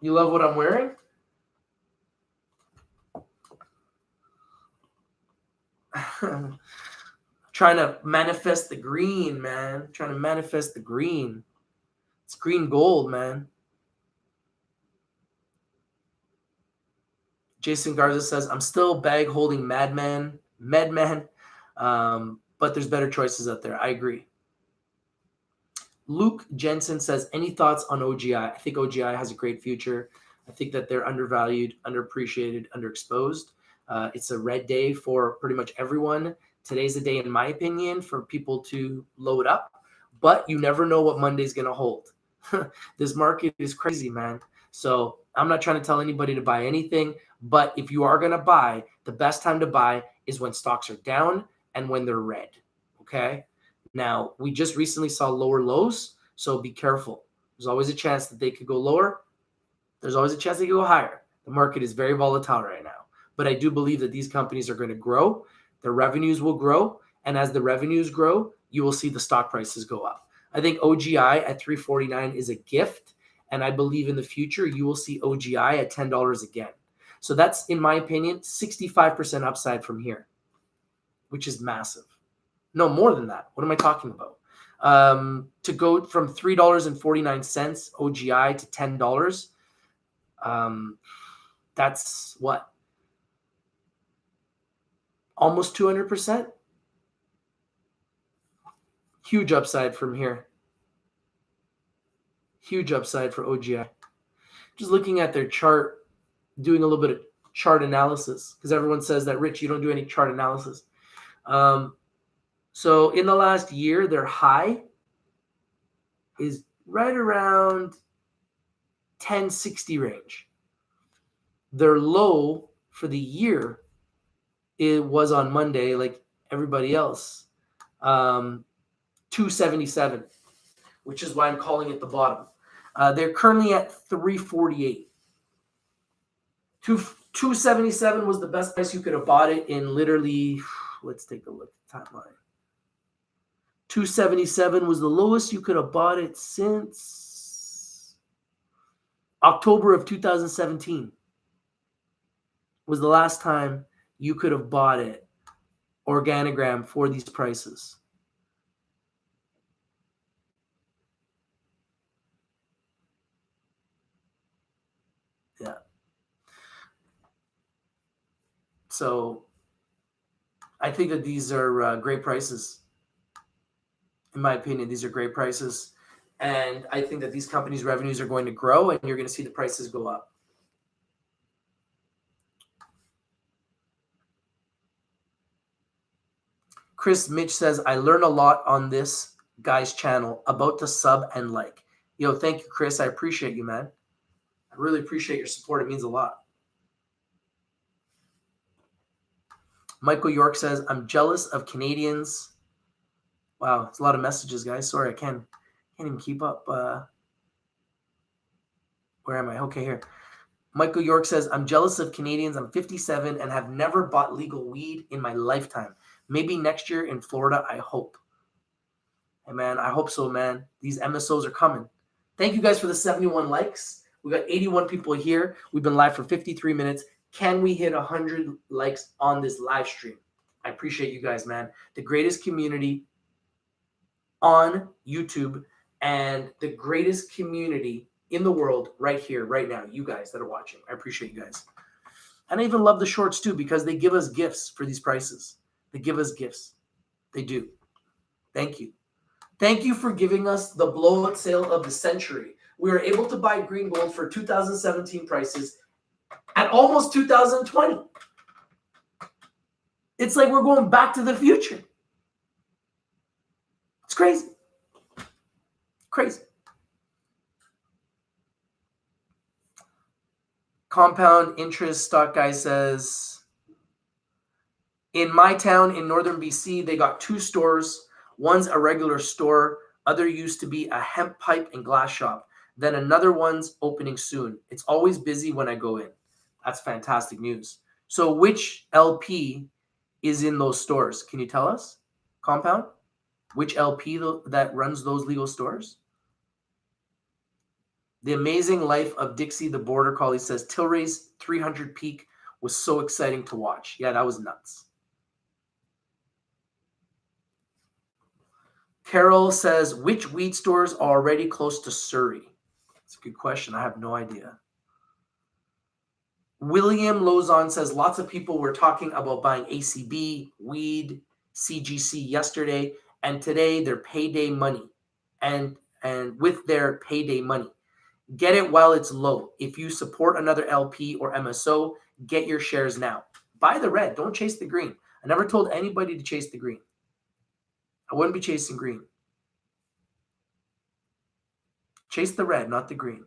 You love what I'm wearing? Trying to manifest the green, man. Trying to manifest the green. It's green gold, man. Jason Garza says, I'm still bag holding Medman, but there's better choices out there. I agree. Luke Jensen says, any thoughts on OGI? I think OGI has a great future. I think that they're undervalued, underappreciated, underexposed. It's a red day for pretty much everyone. Today's a day, in my opinion, for people to load up, but you never know what Monday's going to hold. This market is crazy, man. So I'm not trying to tell anybody to buy anything, but if you are going to buy, the best time to buy is when stocks are down and when they're red, okay? Now, we just recently saw lower lows, so be careful. There's always a chance that they could go lower. There's always a chance they could go higher. The market is very volatile right now. But I do believe that these companies are going to grow. Their revenues will grow. And as the revenues grow, you will see the stock prices go up. I think OGI at $3.49 is a gift. And I believe in the future, you will see OGI at $10 again. So that's, in my opinion, 65% upside from here, which is massive. No, more than that. What am I talking about? To go from $3.49 OGI to $10, that's what? Almost 200%? Huge upside from here. Huge upside for OGI. Just looking at their chart, doing a little bit of chart analysis, because everyone says that, Rich, you don't do any chart analysis. So in the last year, their high is right around 1060 range. Their low for the year, it was on Monday, like everybody else, 277, which is why I'm calling it the bottom. They're currently at 348. 277 was the best price you could have bought it in literally, let's take a look at the timeline. 277 was the lowest you could have bought it since October of 2017 was the last time you could have bought it, Organogram, for these prices. Yeah. So I think that these are great prices. In my opinion, these are great prices. And I think that these companies' revenues are going to grow and you're going to see the prices go up. Chris Mitch says, I learn a lot on this guy's channel, about to sub and like. Yo, thank you, Chris. I appreciate you, man. I really appreciate your support. It means a lot. Michael York says, I'm jealous of Canadians. Wow, it's a lot of messages, guys. Sorry, I can't even keep up. Where am I? Okay, here. Michael York says, I'm jealous of Canadians. I'm 57 and have never bought legal weed in my lifetime. Maybe next year in Florida, I hope. Hey, man, I hope so, man. These MSOs are coming. Thank you guys for the 71 likes. We got 81 people here. We've been live for 53 minutes. Can we hit 100 likes on this live stream? I appreciate you guys, man. The greatest community on YouTube and the greatest community in the world right here, right now. You guys that are watching. I appreciate you guys. And I even love the shorts too because they give us gifts for these prices. They give us gifts. They do. Thank you. Thank you for giving us the blowout sale of the century. We were able to buy green gold for 2017 prices at almost 2020. It's like we're going back to the future. It's crazy. Crazy. Compound interest stock guy says, in my town in northern BC, they got 2 stores. One's a regular store. Other used to be a hemp pipe and glass shop. Then another one's opening soon. It's always busy when I go in. That's fantastic news. So which LP is in those stores? Can you tell us, Compound? Which LP that runs those legal stores? The Amazing Life of Dixie the Border Collie says Tilray's 300 peak was so exciting to watch. Yeah, that was nuts. Carol says, which weed stores are already close to Surrey? That's a good question. I have no idea. William Lozon says, lots of people were talking about buying ACB, weed, CGC yesterday, and today their payday money. And with their payday money. Get it while it's low. If you support another LP or MSO, get your shares now. Buy the red. Don't chase the green. I never told anybody to chase the green. I wouldn't be chasing green. Chase the red, not the green.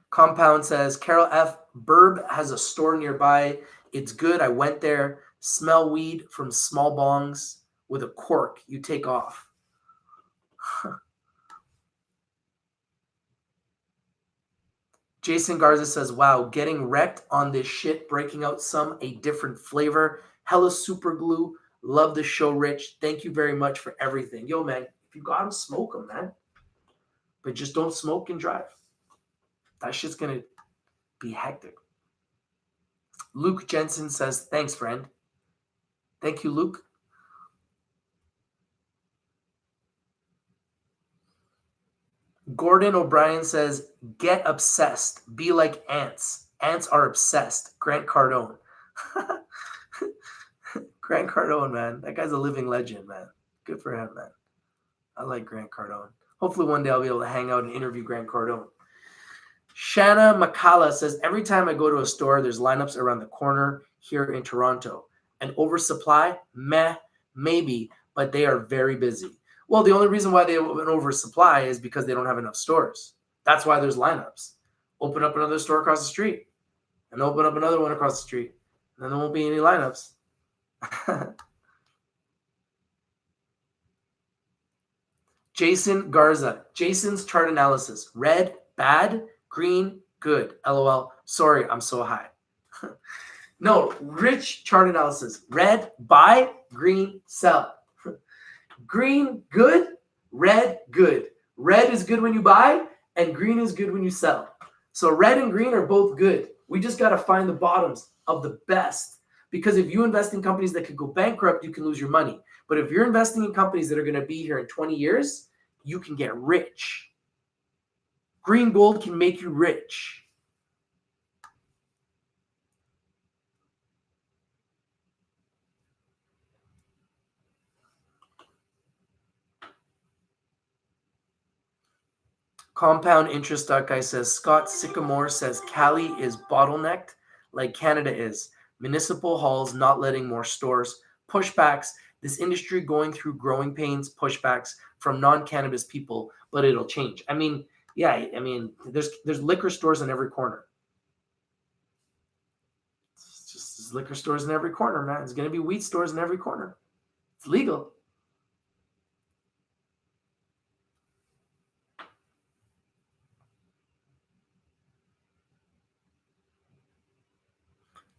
Compound says, Carol F. Burb has a store nearby. It's good. I went there. Smell weed from small bongs with a cork. You take off. Jason Garza says, wow, getting wrecked on this shit, breaking out a different flavor. Hella super glue. Love the show, Rich. Thank you very much for everything. Yo, man, if you got them, smoke them, man. But just don't smoke and drive. That shit's going to be hectic. Luke Jensen says, thanks, friend. Thank you, Luke. Gordon O'Brien says, get obsessed. Be like ants. Ants are obsessed. Grant Cardone. Grant Cardone, man. That guy's a living legend, man. Good for him, man. I like Grant Cardone. Hopefully one day I'll be able to hang out and interview Grant Cardone. Shanna McCalla says, every time I go to a store, there's lineups around the corner here in Toronto. An oversupply? Meh, maybe, but they are very busy. Well, the only reason why they have an oversupply is because they don't have enough stores. That's why there's lineups. Open up another store across the street and open up another one across the street. And then there won't be any lineups. Jason Garza. Jason's chart analysis. Red, bad. Green, good. LOL. Sorry, I'm so high. No, Rich chart analysis. Red, buy. Green, sell. Green, good. Red, good. Red is good when you buy, and green is good when you sell. So red and green are both good. We just got to find the bottoms of the best. Because if you invest in companies that could go bankrupt, you can lose your money. But if you're investing in companies that are going to be here in 20 years, you can get rich. Green gold can make you rich. Compound interest guy says, Scott Sycamore says, Cali is bottlenecked like Canada is. Municipal halls not letting more stores. Pushbacks. This industry going through growing pains, pushbacks from non-cannabis people, but it'll change. I mean, yeah, I mean, there's liquor stores in every corner. It's just there's liquor stores in every corner, man. There's going to be weed stores in every corner. It's legal.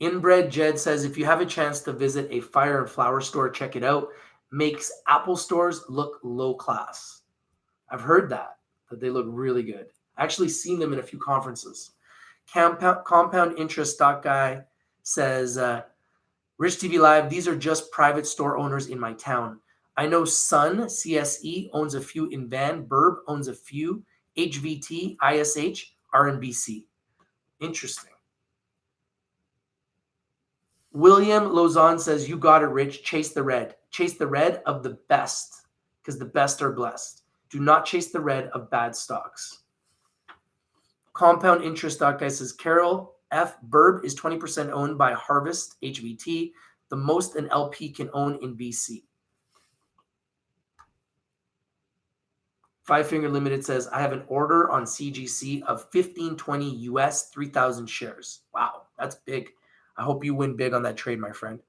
Inbred Jed says, if you have a chance to visit a fire and flower store, check it out. Makes Apple stores look low class. I've heard that they look really good. Actually seen them in a few conferences. Compound interest stock guy says, Rich TV Live, these are just private store owners in my town. I know Sun, CSE, owns a few in Van. Burb owns a few. HVT, ISH, RNBC. Interesting. William Lozon says, you got it, Rich. Chase the red. Chase the red of the best, because the best are blessed. Do not chase the red of bad stocks. Compound interest stock guy says, Carol F. Burb is 20% owned by Harvest HVT, the most an LP can own in BC. Five Finger Limited says, I have an order on CGC of 1520 US, 3,000 shares. Wow, that's big. I hope you win big on that trade, my friend.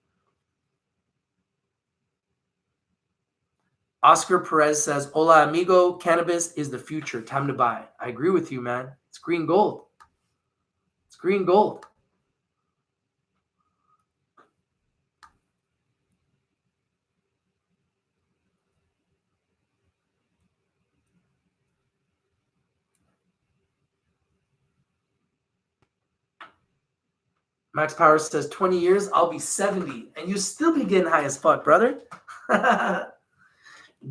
Oscar Perez says, hola, amigo. Cannabis is the future. Time to buy. I agree with you, man. It's green gold. It's green gold. Max Power says 20 years, I'll be 70, and you still be getting high as fuck, brother.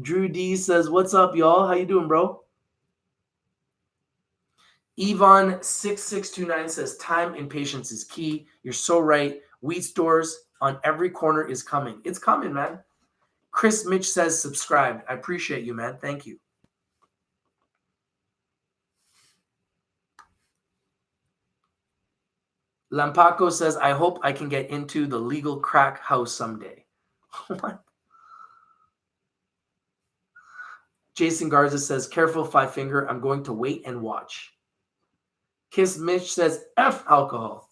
Drew D says, what's up, y'all? How you doing, bro? Yvonne6629 says, time and patience is key. You're so right. Weed stores on every corner is coming. It's coming, man. Chris Mitch says, subscribe. I appreciate you, man. Thank you. Lampaco says, I hope I can get into the legal crack house someday. What? Jason Garza says, careful, five finger. I'm going to wait and watch. Kiss Mitch says, F alcohol.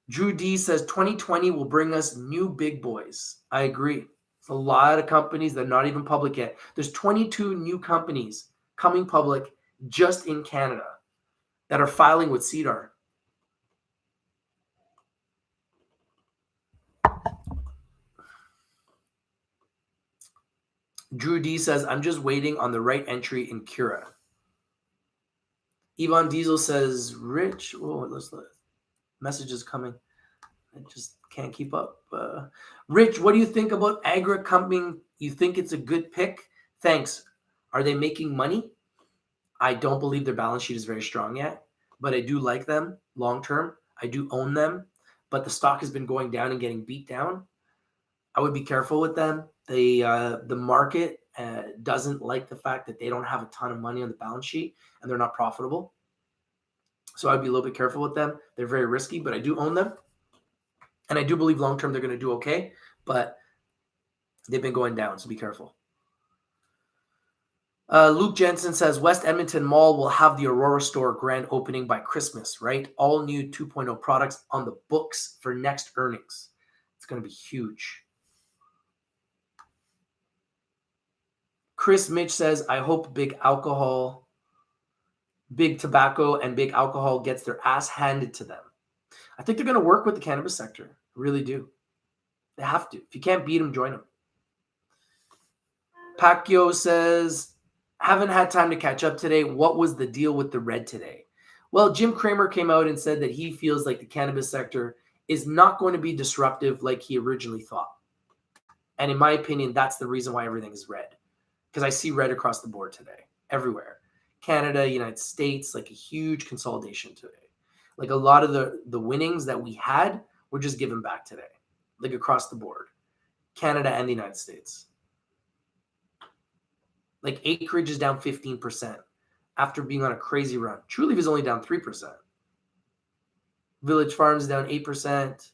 Drew D says, 2020 will bring us new big boys. I agree. It's a lot of companies that are not even public yet. There's 22 new companies coming public just in Canada that are filing with CDAR. Drew D says, I'm just waiting on the right entry in Cura. Yvonne Diesel says, Rich, let's messages coming. I just can't keep up. Rich, what do you think about Agra coming? You think it's a good pick? Thanks. Are they making money? I don't believe their balance sheet is very strong yet, but I do like them long term. I do own them, but the stock has been going down and getting beat down. I would be careful with them. The market doesn't like the fact that they don't have a ton of money on the balance sheet and they're not profitable. So I'd be a little bit careful with them. They're very risky, but I do own them. And I do believe long-term they're going to do okay, but they've been going down, so be careful. Luke Jensen says, West Edmonton Mall will have the Aurora store grand opening by Christmas, right? All new 2.0 products on the books for next earnings. It's going to be huge. Chris Mitch says, I hope big tobacco and big alcohol gets their ass handed to them. I think they're going to work with the cannabis sector. I really do. They have to. If you can't beat them, join them. Pacquiao says, haven't had time to catch up today. What was the deal with the red today? Well, Jim Cramer came out and said that he feels like the cannabis sector is not going to be disruptive like he originally thought. And in my opinion, that's the reason why everything is red. Because I see red across the board today, everywhere. Canada, United States, like a huge consolidation today. Like a lot of the winnings that we had were just given back today, like across the board. Canada and the United States. Like acreage is down 15% after being on a crazy run. True Leaf is only down 3%. Village Farms is down 8%.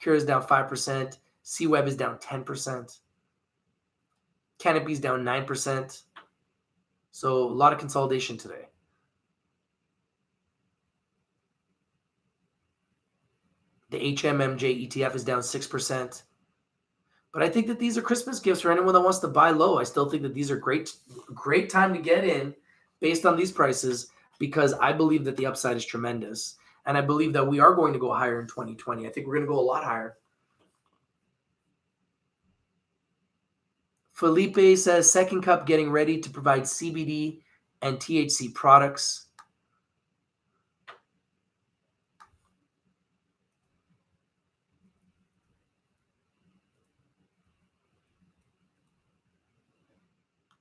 Cure is down 5%. C-Web is down 10%. Cannabis down 9%. So a lot of consolidation today. The HMMJ ETF is down 6%. But I think that these are Christmas gifts for anyone that wants to buy low. I still think that these are great time to get in based on these prices because I believe that the upside is tremendous. And I believe that we are going to go higher in 2020. I think we're going to go a lot higher. Felipe says, Second Cup getting ready to provide CBD and THC products.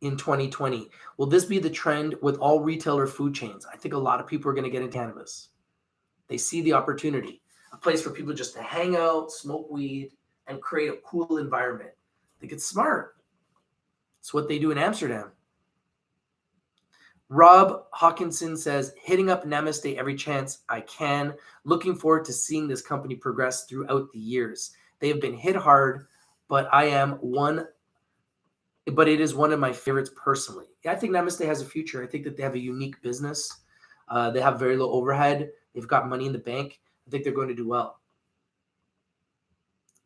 In 2020. Will this be the trend with all retailer food chains? I think a lot of people are going to get into cannabis. They see the opportunity, a place for people just to hang out, smoke weed, and create a cool environment. I think it's smart. It's what they do in Amsterdam. Rob Hawkinson says, hitting up Namaste every chance I can. Looking forward to seeing this company progress throughout the years. They have been hit hard, but it is one of my favorites personally. I think Namaste has a future. I think that they have a unique business. They have very low overhead. They've got money in the bank. I think they're going to do well.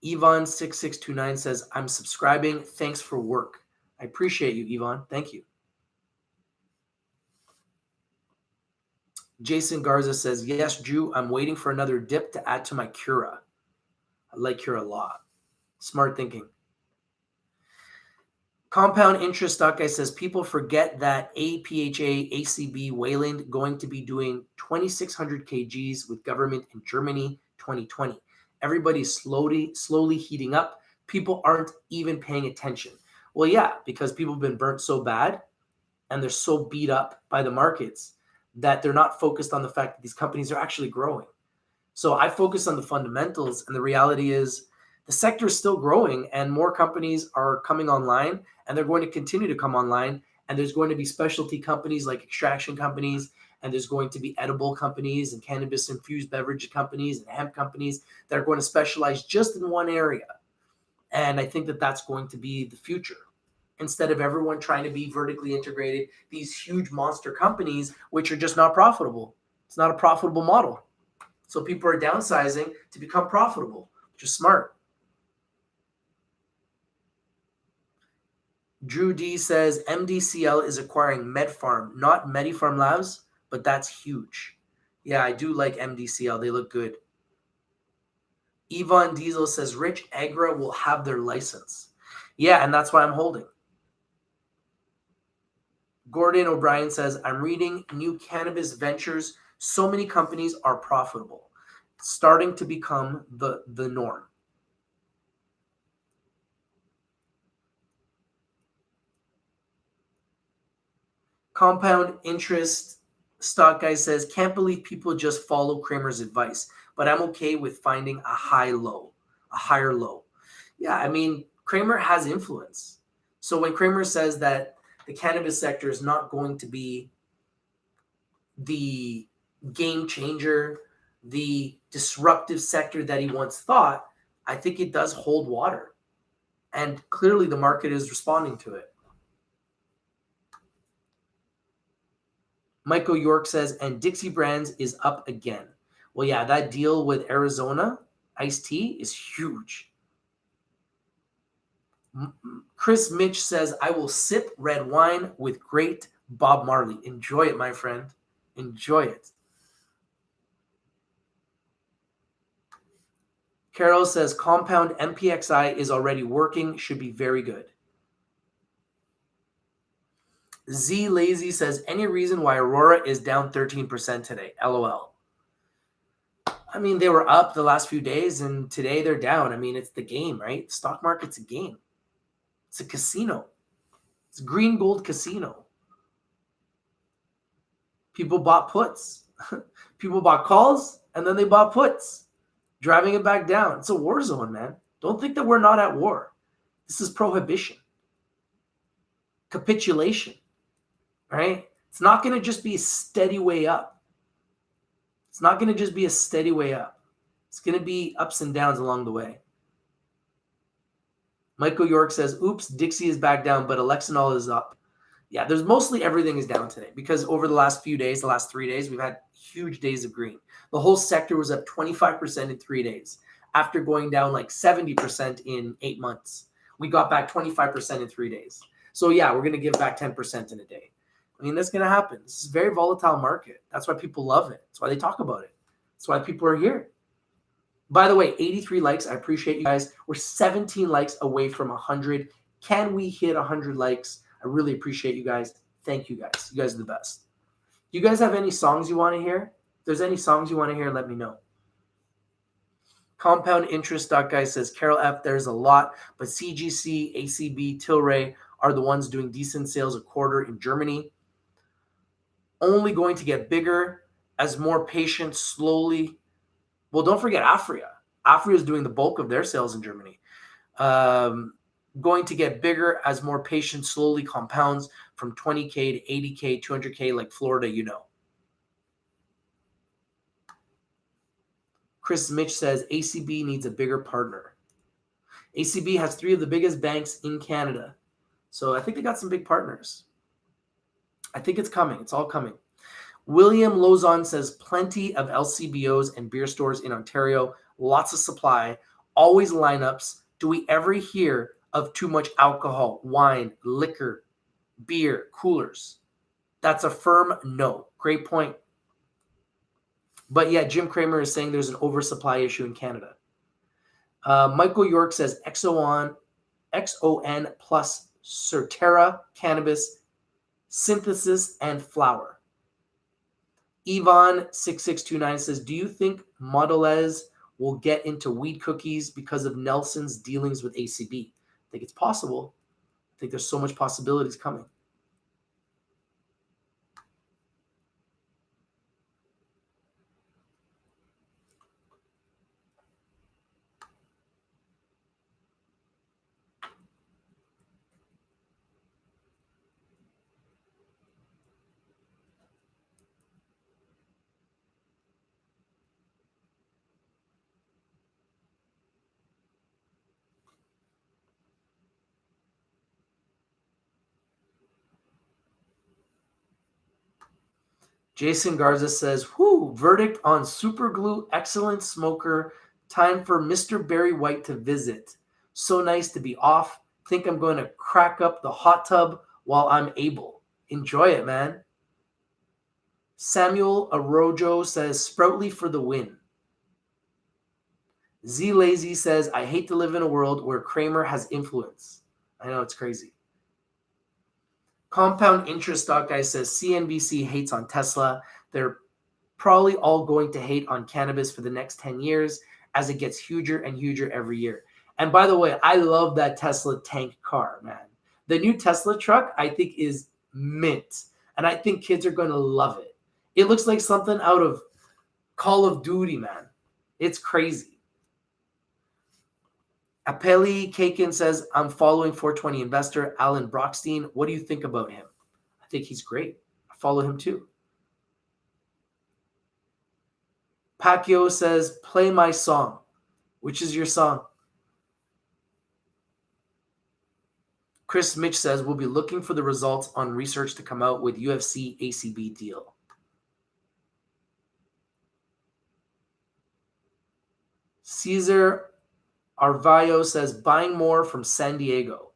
Yvonne6629 says, I'm subscribing. Thanks for work. I appreciate you, Yvonne. Thank you. Jason Garza says, yes, Drew, I'm waiting for another dip to add to my Cura. I like Cura a lot. Smart thinking. Compound interest stock guy says people forget that APHA, ACB, Wayland going to be doing 2,600 kgs with government in Germany 2020. Everybody's slowly heating up. People aren't even paying attention. Well, yeah, because people have been burnt so bad and they're so beat up by the markets that they're not focused on the fact that these companies are actually growing. So I focus on the fundamentals, and the reality is the sector is still growing and more companies are coming online, and they're going to continue to come online. And there's going to be specialty companies like extraction companies, and there's going to be edible companies and cannabis infused beverage companies and hemp companies that are going to specialize just in one area. And I think that that's going to be the future. Instead of everyone trying to be vertically integrated, these huge monster companies, which are just not profitable. It's not a profitable model. So people are downsizing to become profitable, which is smart. Drew D says MDCL is acquiring MedFarm, not MediPharm Labs, but that's huge. Yeah, I do like MDCL. They look good. Yvonne Diesel says Rich Agra will have their license. Yeah, and that's why I'm holding. Gordon O'Brien says, I'm reading new cannabis ventures. So many companies are profitable. It's starting to become the norm. Compound interest stock guy says, can't believe people just follow Cramer's advice, but I'm okay with finding a higher low. Yeah, I mean, Cramer has influence. So when Cramer says that the cannabis sector is not going to be the game changer, the disruptive sector that he once thought, I think it does hold water. And clearly the market is responding to it. Michael York says, and Dixie Brands is up again. Well, yeah, that deal with Arizona iced tea is huge. Chris Mitch says, I will sip red wine with great Bob Marley. Enjoy it, my friend. Enjoy it. Carol says, compound MPXI is already working. Should be very good. Z Lazy says, any reason why Aurora is down 13% today? LOL. I mean, they were up the last few days, and today they're down. I mean, it's the game, right? The stock market's a game. It's a casino. It's a green gold casino. People bought puts. People bought calls, and then they bought puts, driving it back down. It's a war zone, man. Don't think that we're not at war. This is prohibition. Capitulation, right? It's not going to just be a steady way up. It's not going to just be a steady way up. It's going to be ups and downs along the way. Michael York says, oops, Dixie is back down, but Alexinol is up. Yeah, there's mostly everything is down today because over the last few days, the last 3 days, we've had huge days of green. The whole sector was up 25% in 3 days after going down like 70% in 8 months. We got back 25% in 3 days. So yeah, we're going to give back 10% in a day. I mean, that's going to happen. This is a very volatile market. That's why people love it. That's why they talk about it. That's why people are here. By the way, 83 likes. I appreciate you guys. We're 17 likes away from 100. Can we hit 100 likes? I really appreciate you guys. Thank you guys. You guys are the best. Do you guys have any songs you want to hear? If there's any songs you want to hear, let me know. Compound interest guy says, Carol F, there's a lot, but CGC, ACB, Tilray are the ones doing decent sales a quarter in Germany. Only going to get bigger as more patients slowly. Well, don't forget Afria. Afria is doing the bulk of their sales in Germany. Going to get bigger as more patients slowly compounds from 20K to 80K, 200K, like Florida, you know. Chris Mitch says ACB needs a bigger partner. ACB has 3 of the biggest banks in Canada. So I think they got some big partners. I think it's coming. It's all coming. William Lozon says plenty of LCBOs and beer stores in Ontario. Lots of supply. Always lineups. Do we ever hear of too much alcohol, wine, liquor, beer, coolers? That's a firm no. Great point. But yeah, Jim Cramer is saying there's an oversupply issue in Canada. Michael York says XON plus Certera Cannabis, Synthesis, and Flower. Yvonne6629 says, do you think Modelez will get into weed cookies because of Nelson's dealings with ACB? I think it's possible. I think there's so much possibilities coming. Jason Garza says, whoo, verdict on super glue, excellent smoker. Time for Mr. Barry White to visit. So nice to be off. Think I'm going to crack up the hot tub while I'm able. Enjoy it, man. Samuel Arojo says, Sproutly for the win. Z Lazy says, I hate to live in a world where Cramer has influence. I know, it's crazy. Compound Interest Stock Guy says, CNBC hates on Tesla. They're probably all going to hate on cannabis for the next 10 years as it gets huger and huger every year. And by the way, I love that Tesla tank car, man. The new Tesla truck, I think, is mint. And I think kids are going to love it. It looks like something out of Call of Duty, man. It's crazy. Apeli Kakin says, I'm following 420 investor Alan Brockstein. What do you think about him? I think he's great. I follow him too. Pacquiao says, play my song. Which is your song? Chris Mitch says, we'll be looking for the results on research to come out with UFC ACB deal. Caesar Arvayo says, buying more from San Diego.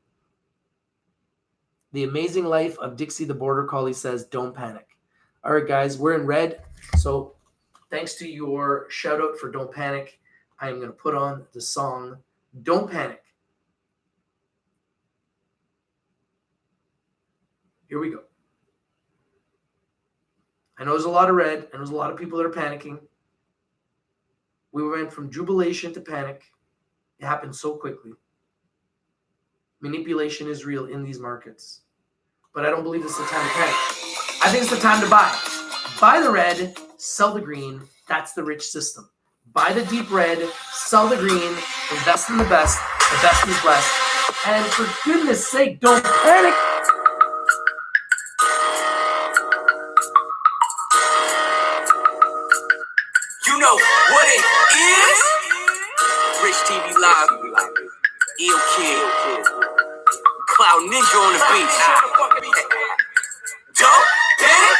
The Amazing Life of Dixie the Border Collie says, don't panic. All right, guys, we're in red. So thanks to your shout out for Don't Panic, I am going to put on the song Don't Panic. Here we go. I know there's a lot of red, and there's a lot of people that are panicking. We went from jubilation to panic. It happened so quickly. Manipulation is real in these markets. But I don't believe this is the time to panic. I think it's the time to buy. Buy the red, sell the green. That's the rich system. Buy the deep red, sell the green, invest in the best is blessed. And for goodness sake, don't panic. You know what it is? Rich TV Live, Ill Kid, Cloud Ninja on the beat. Don't panic,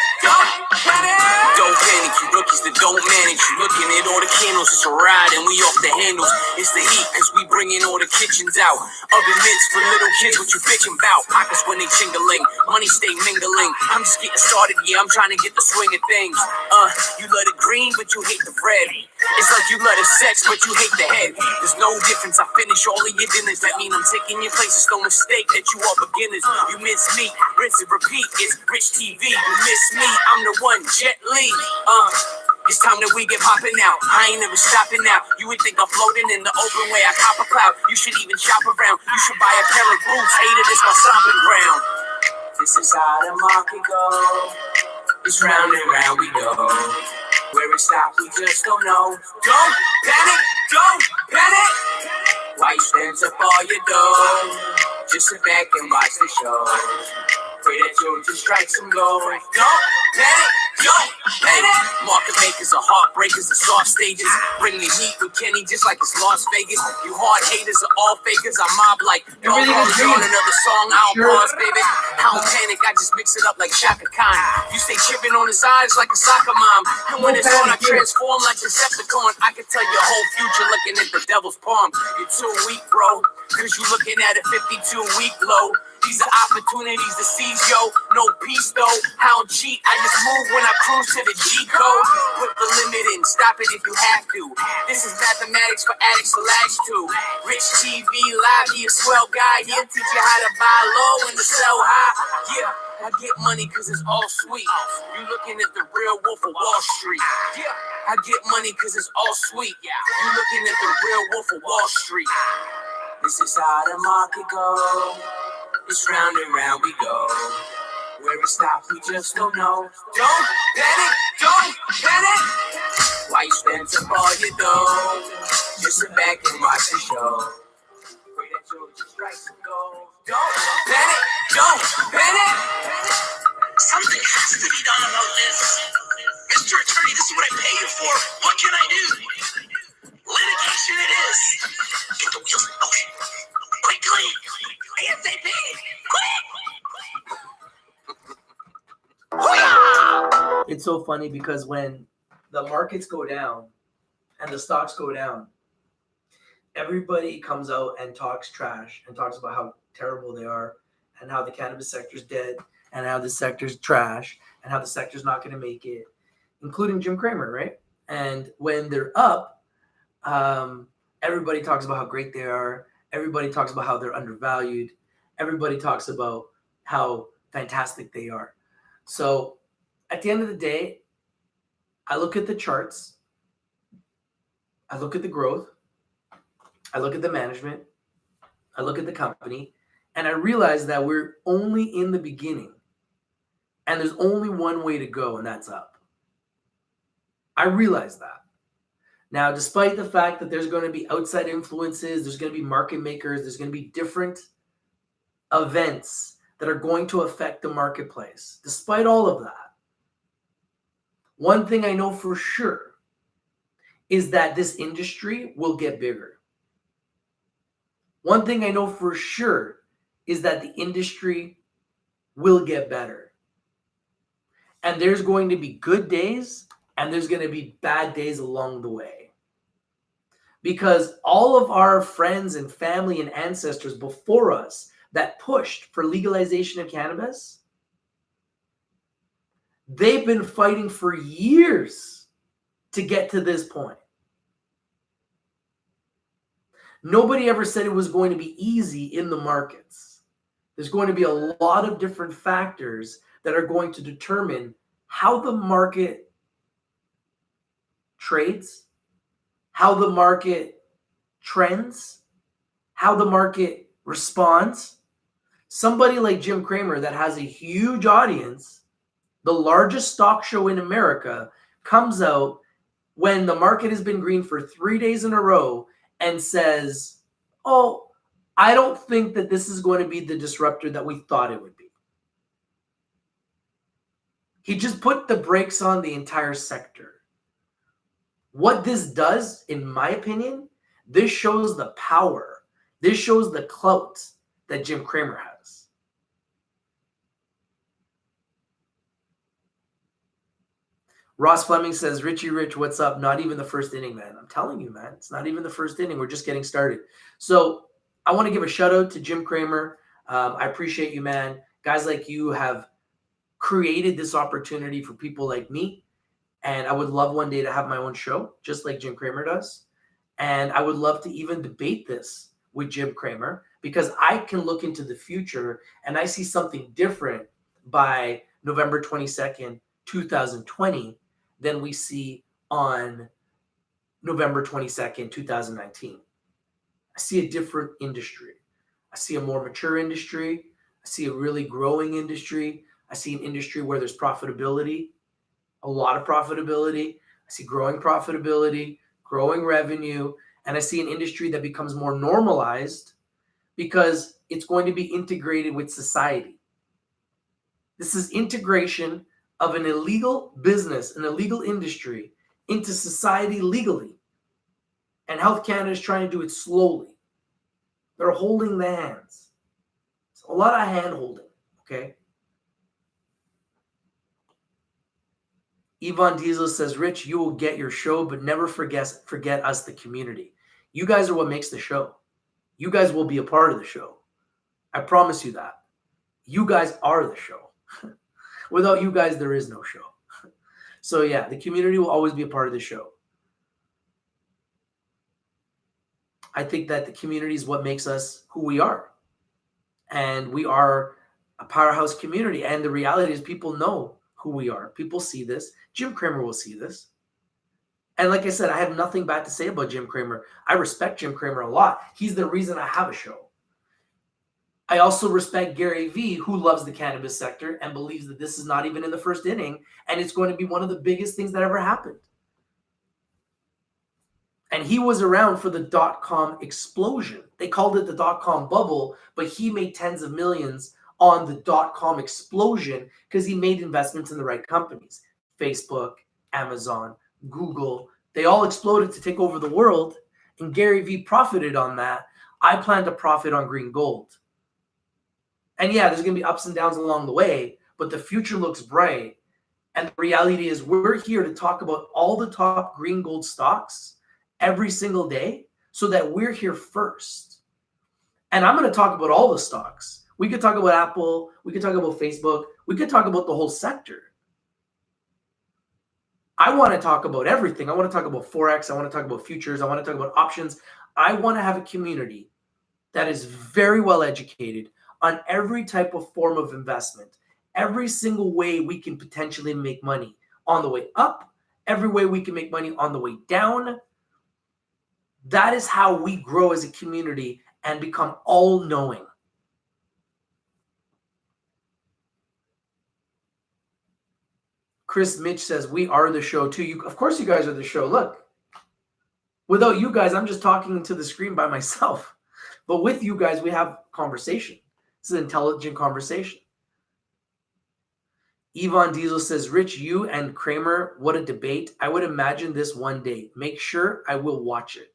don't panic, you rookies that don't manage. You looking at all the candles, it's a ride and we off the handles. It's the heat, cause we bringing all the kitchens out. Oven mitts for little kids, what you bitching about? Pockets when they jingling, money stay mingling. I'm just getting started, yeah, I'm trying to get the swing of things. You love the green, but you hate the red. It's like you love the sex, but you hate the head. There's no difference, I finish all of your dinners. That mean I'm taking your place, it's no mistake that you are beginners. You miss me, rinse and repeat, it's Rich TV. You miss me, I'm the one, Jet Li. It's time that we get popping out. I ain't never stopping now. You would think I'm floating in the open way. I cop a cloud. You should even shop around. You should buy a pair of boots. Hated is my stomping ground. This is how the market goes. It's round and round we go. Where it stops, we just don't know. Don't panic, don't panic. Why you stand up all your dough? Just sit back and watch the show. Pray that you'll just strike some gold. Don't panic, don't panic. Market makers are heartbreakers, the soft stages. Bring the heat with Kenny just like it's Las Vegas. You hard haters are all fakers. I mob like don't call it on another song. I don't pause, baby. I don't panic, I just mix it up like Shaka Khan. You stay chipping on his eyes like a soccer mom. And when it's on, I transform like Decepticon. I can tell your whole future looking at the devil's palm. You're too weak, bro. Cause you looking at a 52-week low. These are opportunities to seize, yo. No peace, though. I don't cheat. I just move when I cruise to the G code. Put the limit in. Stop it if you have to. This is mathematics for addicts to latch to. Rich TV Live, he a swell guy. He'll teach you how to buy low and to sell high. Yeah, I get money cause it's all sweet. You looking at the real wolf of Wall Street. Yeah, I get money cause it's all sweet. You looking at the real wolf of Wall Street. This is how the market goes. It's round and round we go. Where it stops, we just don't know. Don't panic, don't panic. Why you spend up all your dough? Just sit back and watch the show. Pray that you'll just strike some gold. Don't panic, don't panic. Something has to be done about this. Mr. Attorney, this is what I pay you for. What can I do? Litigation it is. Get the wheels in motion. Quickly. ASAP. Quick. It's so funny because when the markets go down and the stocks go down, everybody comes out and talks trash and talks about how terrible they are and how the cannabis sector's dead and how the sector's trash and how the sector's not going to make it, including Jim Cramer, right? And when they're up, everybody talks about how great they are. Everybody talks about how they're undervalued. Everybody talks about how fantastic they are. So at the end of the day, I look at the charts, I look at the growth, I look at the management, I look at the company, and I realize that we're only in the beginning. And there's only one way to go, and that's up. I realize that. Now, despite the fact that there's going to be outside influences, there's going to be market makers, there's going to be different events that are going to affect the marketplace. Despite all of that, one thing I know for sure is that this industry will get bigger. One thing I know for sure is that the industry will get better. And there's going to be good days and there's going to be bad days along the way. Because all of our friends and family and ancestors before us that pushed for legalization of cannabis, they've been fighting for years to get to this point. Nobody ever said it was going to be easy in the markets. There's going to be a lot of different factors that are going to determine how the market trades, how the market trends, how the market responds. Somebody like Jim Cramer that has a huge audience, the largest stock show in America, comes out when the market has been green for 3 days in a row and says, oh, I don't think that this is going to be the disruptor that we thought it would be. He just put the brakes on the entire sector. What this does, in my opinion, this shows the power. This shows the clout that Jim Cramer has. Ross Fleming says, Richie Rich, what's up? Not even the first inning, man. I'm telling you, man. It's not even the first inning. We're just getting started. So I want to give a shout out to Jim Cramer. I appreciate you, man. Guys like you have created this opportunity for people like me. And I would love one day to have my own show, just like Jim Cramer does. And I would love to even debate this with Jim Cramer because I can look into the future and I see something different by November 22nd, 2020 than we see on November 22nd, 2019. I see a different industry. I see a more mature industry. I see a really growing industry. I see an industry where there's profitability, a lot of profitability. I see growing profitability, growing revenue, and I see an industry that becomes more normalized because it's going to be integrated with society. This is integration of an illegal business, an illegal industry into society legally. And Health Canada is trying to do it slowly. They're holding the hands. It's a lot of hand holding, okay? Yvonne Diesel says, Rich, you will get your show, but never forget us, the community. You guys are what makes the show. You guys will be a part of the show. I promise you that. You guys are the show. Without you guys, there is no show. So yeah, the community will always be a part of the show. I think that the community is what makes us who we are. And we are a powerhouse community. And the reality is people know who we are. People see this. Jim Cramer will see this. And like I said, I have nothing bad to say about Jim Cramer. I respect Jim Cramer a lot. He's the reason I have a show. I also respect Gary Vee, who loves the cannabis sector and believes that this is not even in the first inning, and it's going to be one of the biggest things that ever happened. And he was around for the dot-com explosion. They called it the dot-com bubble, but he made tens of millions on the dot-com explosion because he made investments in the right companies. Facebook, Amazon, Google, they all exploded to take over the world, and Gary Vee profited on that. I plan to profit on green gold. And yeah, there's going to be ups and downs along the way, but the future looks bright. And the reality is we're here to talk about all the top green gold stocks every single day so that we're here first. And I'm going to talk about all the stocks. We could talk about Apple. We could talk about Facebook. We could talk about the whole sector. I want to talk about everything. I want to talk about Forex. I want to talk about futures. I want to talk about options. I want to have a community that is very well educated on every type of form of investment, every single way we can potentially make money on the way up, every way we can make money on the way down. That is how we grow as a community and become all-knowing. Chris Mitch says, we are the show too. Of course you guys are the show. Look, without you guys, I'm just talking to the screen by myself. But with you guys, we have conversation. This is an intelligent conversation. Yvonne Diesel says, Rich, you and Cramer, what a debate. I would imagine this one day. Make sure I will watch it.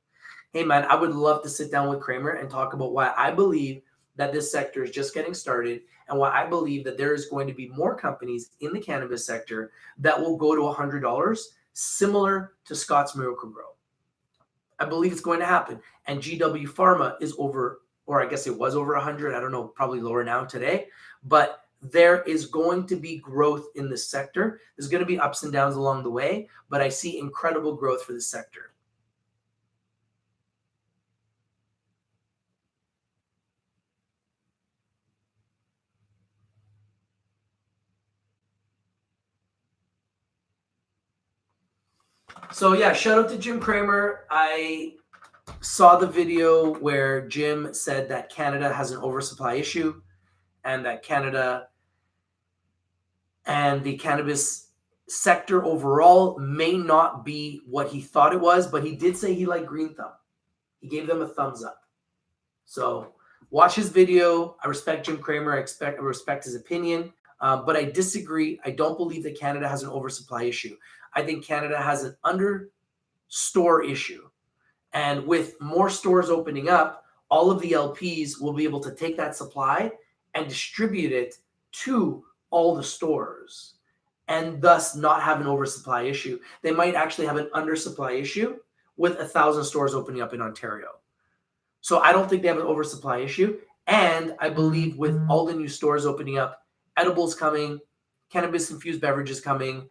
Hey, man, I would love to sit down with Cramer and talk about why I believe that this sector is just getting started and why I believe that there is going to be more companies in the cannabis sector that will go to $100, similar to Scott's Miracle-Gro. I believe it's going to happen. And GW Pharma is over, or I guess it was over 100. I don't know, probably lower now today. But there is going to be growth in this sector. There's going to be ups and downs along the way, but I see incredible growth for this sector. So yeah, shout out to Jim Cramer. I saw the video where Jim said that Canada has an oversupply issue and that Canada and the cannabis sector overall may not be what he thought it was, but he did say he liked Green Thumb. He gave them a thumbs up. So watch his video. I respect Jim Cramer. I respect his opinion, but I disagree. I don't believe that Canada has an oversupply issue. I think Canada has an under-store issue. And with more stores opening up, all of the LPs will be able to take that supply and distribute it to all the stores and thus not have an oversupply issue. They might actually have an undersupply issue with 1,000 stores opening up in Ontario. So I don't think they have an oversupply issue. And I believe with all the new stores opening up, edibles coming, cannabis-infused beverages coming,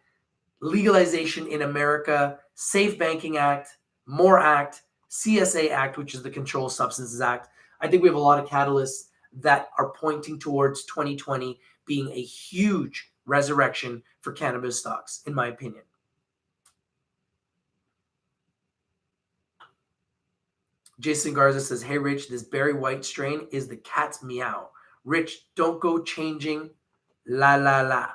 legalization in America, Safe Banking Act, MORE Act, CSA Act, which is the Controlled Substances Act. I think we have a lot of catalysts that are pointing towards 2020 being a huge resurrection for cannabis stocks, in my opinion. Jason Garza says, hey, Rich, this Barry White strain is the cat's meow. Rich, don't go changing la la la.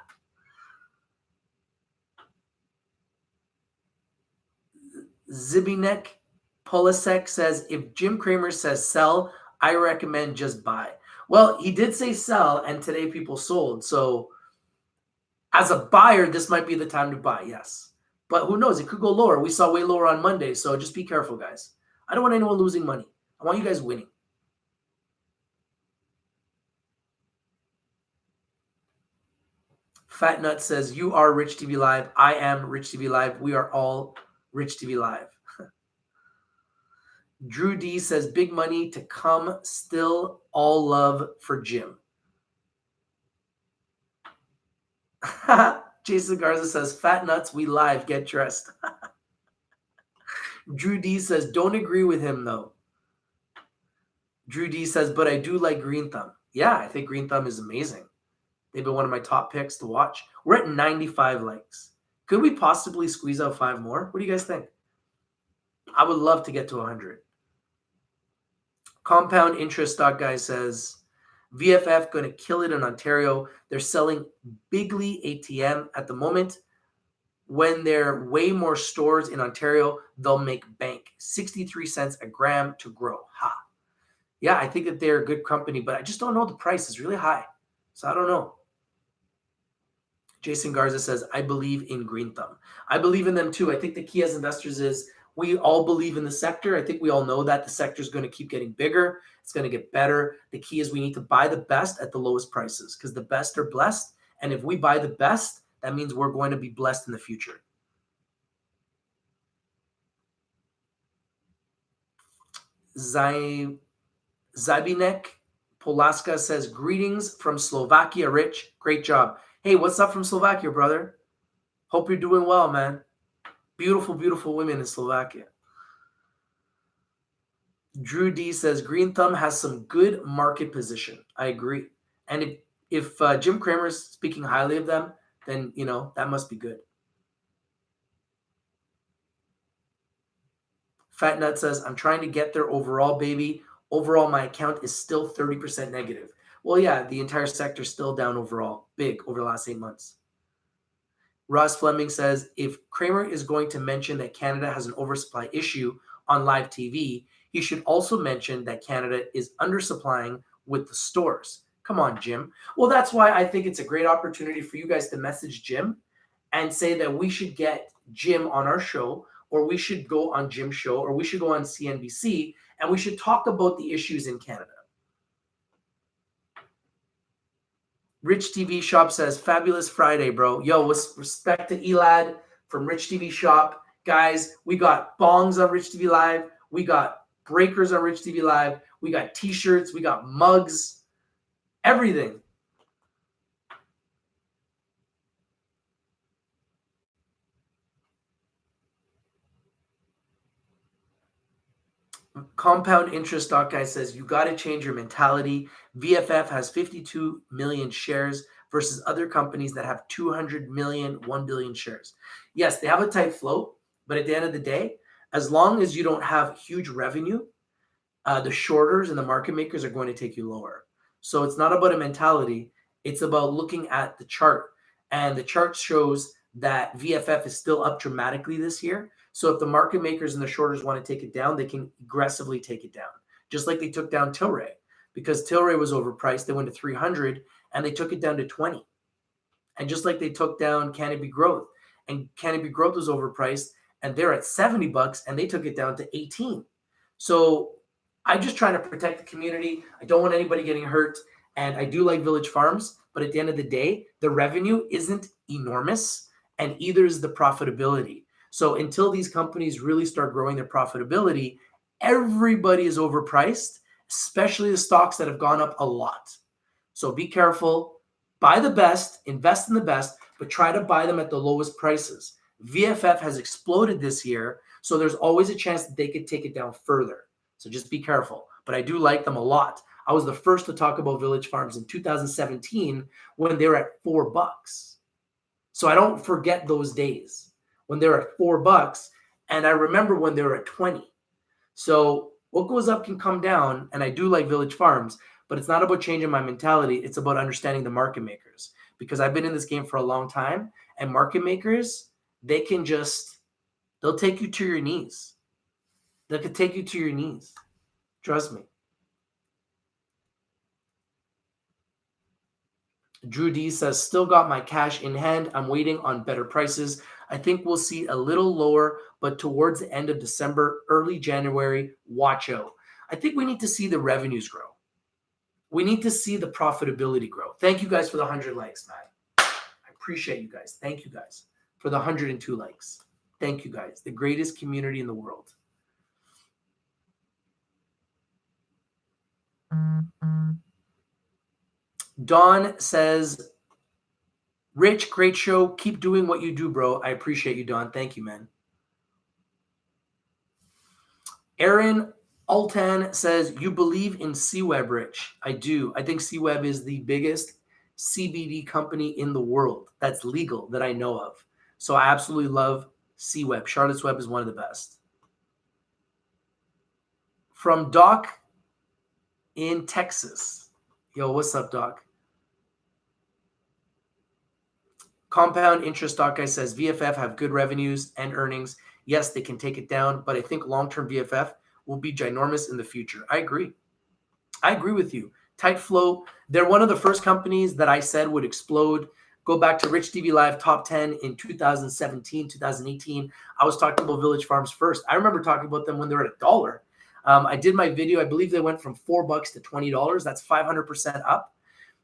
Zibinek Polasek says, if Jim Cramer says sell, I recommend just buy. Well, he did say sell, and today people sold. So as a buyer, this might be the time to buy, yes. But who knows? It could go lower. We saw way lower on Monday, so just be careful, guys. I don't want anyone losing money. I want you guys winning. Fat Nut says, you are Rich TV Live. I am Rich TV Live. We are all Rich TV Live. Drew D says, big money to come. Still all love for Jim. Jason Garza says, fat nuts, we live, get dressed. Drew D says, don't agree with him though. Drew D says, but I do like Green Thumb. Yeah, I think Green Thumb is amazing. They've been one of my top picks to watch. We're at 95 likes. Could we possibly squeeze out 5 more? What do you guys think? I would love to get to 100. Compound Interest Stock Guy says, VFF going to kill it in Ontario. They're selling bigly ATM at the moment. When there are way more stores in Ontario, they'll make bank. 63 cents a gram to grow. Ha. Yeah, I think that they're a good company, but I just don't know the price is really high. So I don't know. Jason Garza says, I believe in Green Thumb. I believe in them too. I think the key as investors is we all believe in the sector. I think we all know that the sector is going to keep getting bigger. It's going to get better. The key is we need to buy the best at the lowest prices because the best are blessed. And if we buy the best, that means we're going to be blessed in the future. Zabinek Polaska says, greetings from Slovakia, Rich. Great job. Hey, what's up from Slovakia, brother? Hope you're doing well, man. Beautiful, beautiful women in Slovakia. Drew D says, Green Thumb has some good market position. I agree. And if Jim Cramer is speaking highly of them, then, you know, that must be good. Fat Nut says, I'm trying to get there overall, baby. Overall, my account is still 30% negative. Well, yeah, the entire sector is still down overall, big over the last 8 months. Ross Fleming says, if Cramer is going to mention that Canada has an oversupply issue on live TV, he should also mention that Canada is undersupplying with the stores. Come on, Jim. Well, that's why I think it's a great opportunity for you guys to message Jim and say that we should get Jim on our show, or we should go on Jim's show, or we should go on CNBC, and we should talk about the issues in Canada. Rich TV Shop says, fabulous Friday, bro. Yo, with respect to Elad from Rich TV Shop. Guys, we got bongs on Rich TV Live. We got breakers on Rich TV Live. We got t-shirts. We got mugs. Everything. Compound Interest Stock Guy says, you got to change your mentality. VFF has 52 million shares versus other companies that have 200 million, 1 billion shares. Yes, they have a tight float, but at the end of the day, as long as you don't have huge revenue, the shorters and the market makers are going to take you lower. So it's not about a mentality. It's about looking at the chart. And the chart shows that VFF is still up dramatically this year. So if the market makers and the shorters want to take it down, they can aggressively take it down. Just like they took down Tilray. Because Tilray was overpriced, they went to 300 and they took it down to 20. And just like they took down Cannabis Growth, and Cannabis Growth was overpriced, and they're at $70 and they took it down to 18. So I'm just trying to protect the community. I don't want anybody getting hurt. And I do like Village Farms, but at the end of the day, the revenue isn't enormous, and either is the profitability. So until these companies really start growing their profitability, everybody is overpriced, especially the stocks that have gone up a lot. So be careful, buy the best, invest in the best, but try to buy them at the lowest prices. VFF has exploded this year, so there's always a chance that they could take it down further. So just be careful. But I do like them a lot. I was the first to talk about Village Farms in 2017 when they were at $4. So I don't forget those days when they were at $4. And I remember when they were at 20. So what goes up can come down. And I do like Village Farms, but it's not about changing my mentality. It's about understanding the market makers, because I've been in this game for a long time, and market makers, they'll take you to your knees. They could take you to your knees. Trust me. Drew D says, still got my cash in hand. I'm waiting on better prices. I think we'll see a little lower, but towards the end of December, early January, watch out. I think we need to see the revenues grow. We need to see the profitability grow. Thank you guys for the 100 likes, man. I appreciate you guys. Thank you guys for the 102 likes. Thank you guys. The greatest community in the world. Dawn says, Rich, great show. Keep doing what you do, bro. I appreciate you, Don. Thank you, man. Aaron Altan says, you believe in CWeb, Rich. I do. I think CWeb is the biggest CBD company in the world that's legal that I know of. So I absolutely love CWeb. Charlotte's Web is one of the best. From Doc in Texas. Yo, what's up, Doc? Compound interest stock guy says VFF have good revenues and earnings. Yes, they can take it down, but I think long-term VFF will be ginormous in the future. I agree. I agree with you. Tight flow. They're one of the first companies that I said would explode. Go back to Rich TV Live top 10 in 2017, 2018. I was talking about Village Farms first. I remember talking about them when they were at $1. I did my video. I believe they went from $4 to $20. That's 500% up.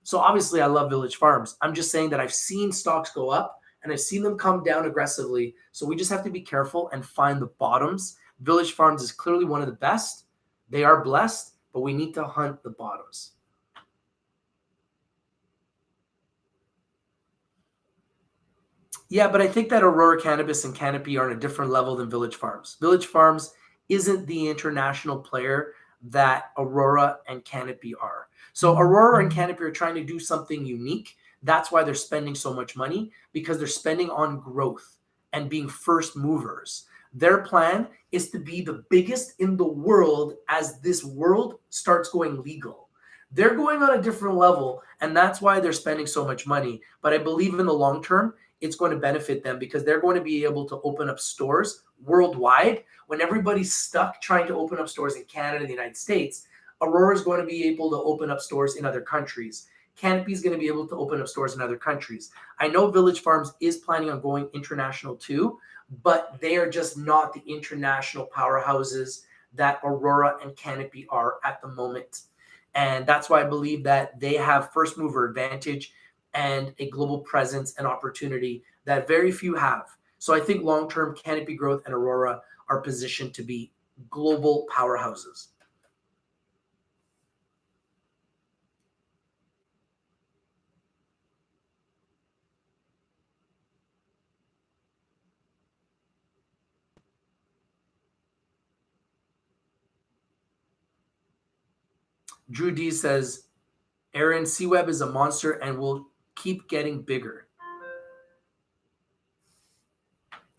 So obviously I love Village Farms. I'm just saying that I've seen stocks go up and I've seen them come down aggressively. So we just have to be careful and find the bottoms. Village Farms is clearly one of the best. They are blessed, but we need to hunt the bottoms. Yeah, but I think that Aurora Cannabis and Canopy are on a different level than Village Farms. Village Farms isn't the international player that Aurora and Canopy are. So Aurora and Canopy are trying to do something unique. That's why they're spending so much money, because they're spending on growth and being first movers. Their plan is to be the biggest in the world as this world starts going legal. They're going on a different level, and that's why they're spending so much money. But I believe in the long term, it's going to benefit them because they're going to be able to open up stores worldwide. When everybody's stuck trying to open up stores in Canada, the United States, Aurora is going to be able to open up stores in other countries. Canopy is going to be able to open up stores in other countries. I know Village Farms is planning on going international too, but they are just not the international powerhouses that Aurora and Canopy are at the moment. And that's why I believe that they have first mover advantage and a global presence and opportunity that very few have. So I think long-term Canopy Growth and Aurora are positioned to be global powerhouses. Drew D says, Aaron, CWeb is a monster and will keep getting bigger.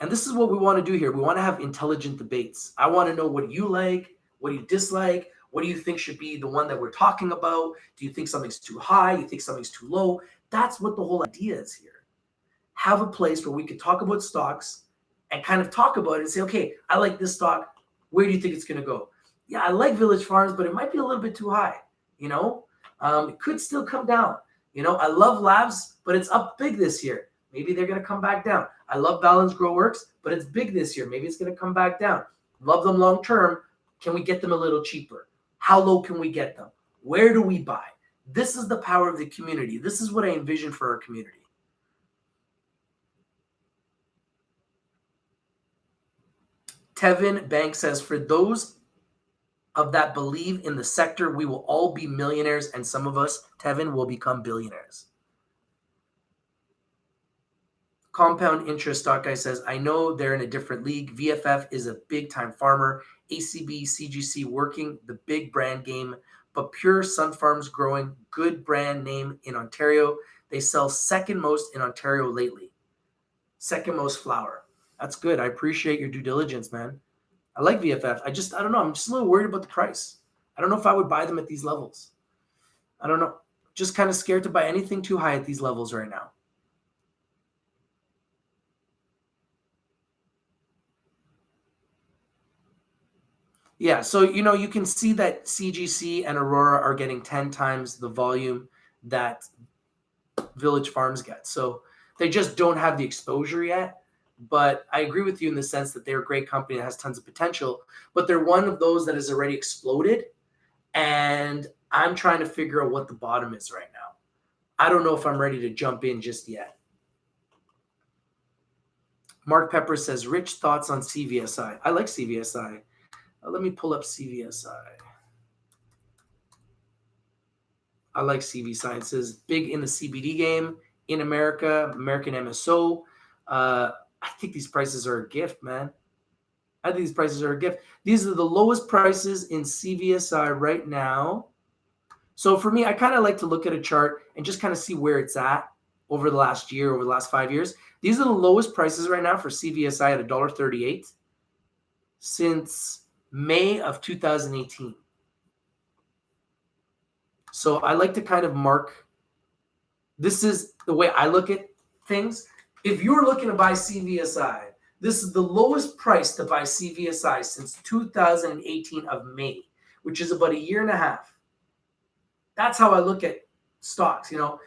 And this is what we want to do here. We want to have intelligent debates. I want to know what you like, what you dislike, what do you think should be the one that we're talking about? Do you think something's too high? You think something's too low? That's what the whole idea is here. Have a place where we could talk about stocks and kind of talk about it and say, okay, I like this stock. Where do you think it's going to go? Yeah, I like Village Farms, but it might be a little bit too high. It could still come down. I love Labs, but it's up big this year. Maybe they're going to come back down. I love Balance Grow Works, but it's big this year. Maybe it's going to come back down. Love them long term. Can we get them a little cheaper? How low can we get them? Where do we buy? This is the power of the community. This is what I envision for our community. Tevin Bank says, for those of that believe in the sector, we will all be millionaires, and some of us, Tevin, will become billionaires. Compound interest stock guy says, I know they're in a different league. VFF is a big-time farmer. ACB, CGC working the big brand game, but Pure Sun Farms growing good brand name in Ontario. They sell second most in Ontario lately. Second most flower. That's good. I appreciate your due diligence, man. I like VFF. I don't know. I'm just a little worried about the price. I don't know if I would buy them at these levels. I don't know. Just kind of scared to buy anything too high at these levels right now. Yeah, so, you can see that CGC and Aurora are getting 10 times the volume that Village Farms gets. So they just don't have the exposure yet. But I agree with you in the sense that they're a great company that has tons of potential, but they're one of those that has already exploded. And I'm trying to figure out what the bottom is right now. I don't know if I'm ready to jump in just yet. Mark Pepper says, rich thoughts on CVSI. I like CVSI. Let me pull up CVSI. I like CVSI. It says big in the CBD game in America, American MSO. I think these prices are a gift, man. I think these prices are a gift. These are the lowest prices in CVSI right now. So for me, I kind of like to look at a chart and just kind of see where it's at over the last year, over the last 5 years. These are the lowest prices right now for CVSI at $1.38 since May of 2018. So I like to kind of mark, this is the way I look at things. If you're looking to buy CVSI, this is the lowest price to buy CVSI since 2018 of May, which is about a year and a half. That's how I look at stocks. You know,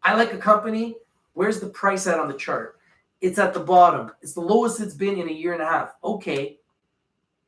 I like a company. Where's the price at on the chart? It's at the bottom. It's the lowest it's been in a year and a half. Okay,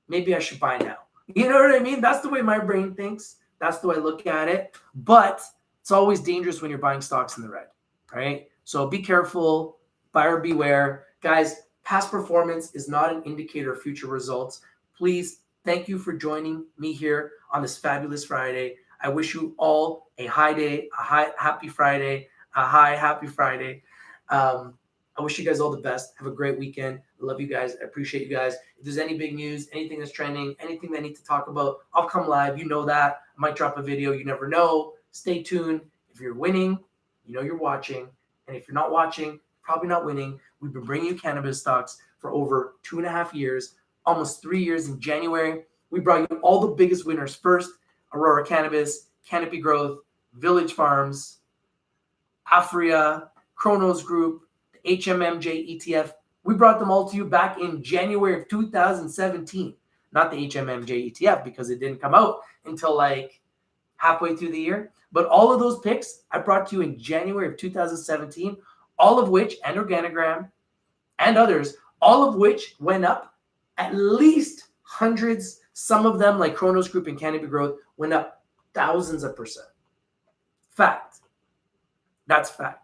maybe I should buy now. You know what I mean? That's the way my brain thinks. That's the way I look at it. But it's always dangerous when you're buying stocks in the red, right? So be careful, buyer beware. Guys, past performance is not an indicator of future results. Please, thank you for joining me here on this fabulous Friday. I wish you all a high day, happy Friday, happy Friday. I wish you guys all the best. Have a great weekend. I love you guys. I appreciate you guys. If there's any big news, anything that's trending, anything that I need to talk about, I'll come live. You know that. I might drop a video. You never know. Stay tuned. If you're winning, you know you're watching. And if you're not watching, probably not winning. We've been bringing you cannabis stocks for over 2.5 years, almost 3 years. In January, we brought you all the biggest winners first. Aurora Cannabis, Canopy Growth, Village Farms, Afria, Chronos Group, the HMMJ ETF. We brought them all to you back in January of 2017. Not the HMMJ ETF because it didn't come out until like halfway through the year. But all of those picks I brought to you in January of 2017, all of which, and Organigram and others, all of which went up at least hundreds. Some of them, like Chronos Group and Canopy Growth, went up thousands of %. Fact. That's fact.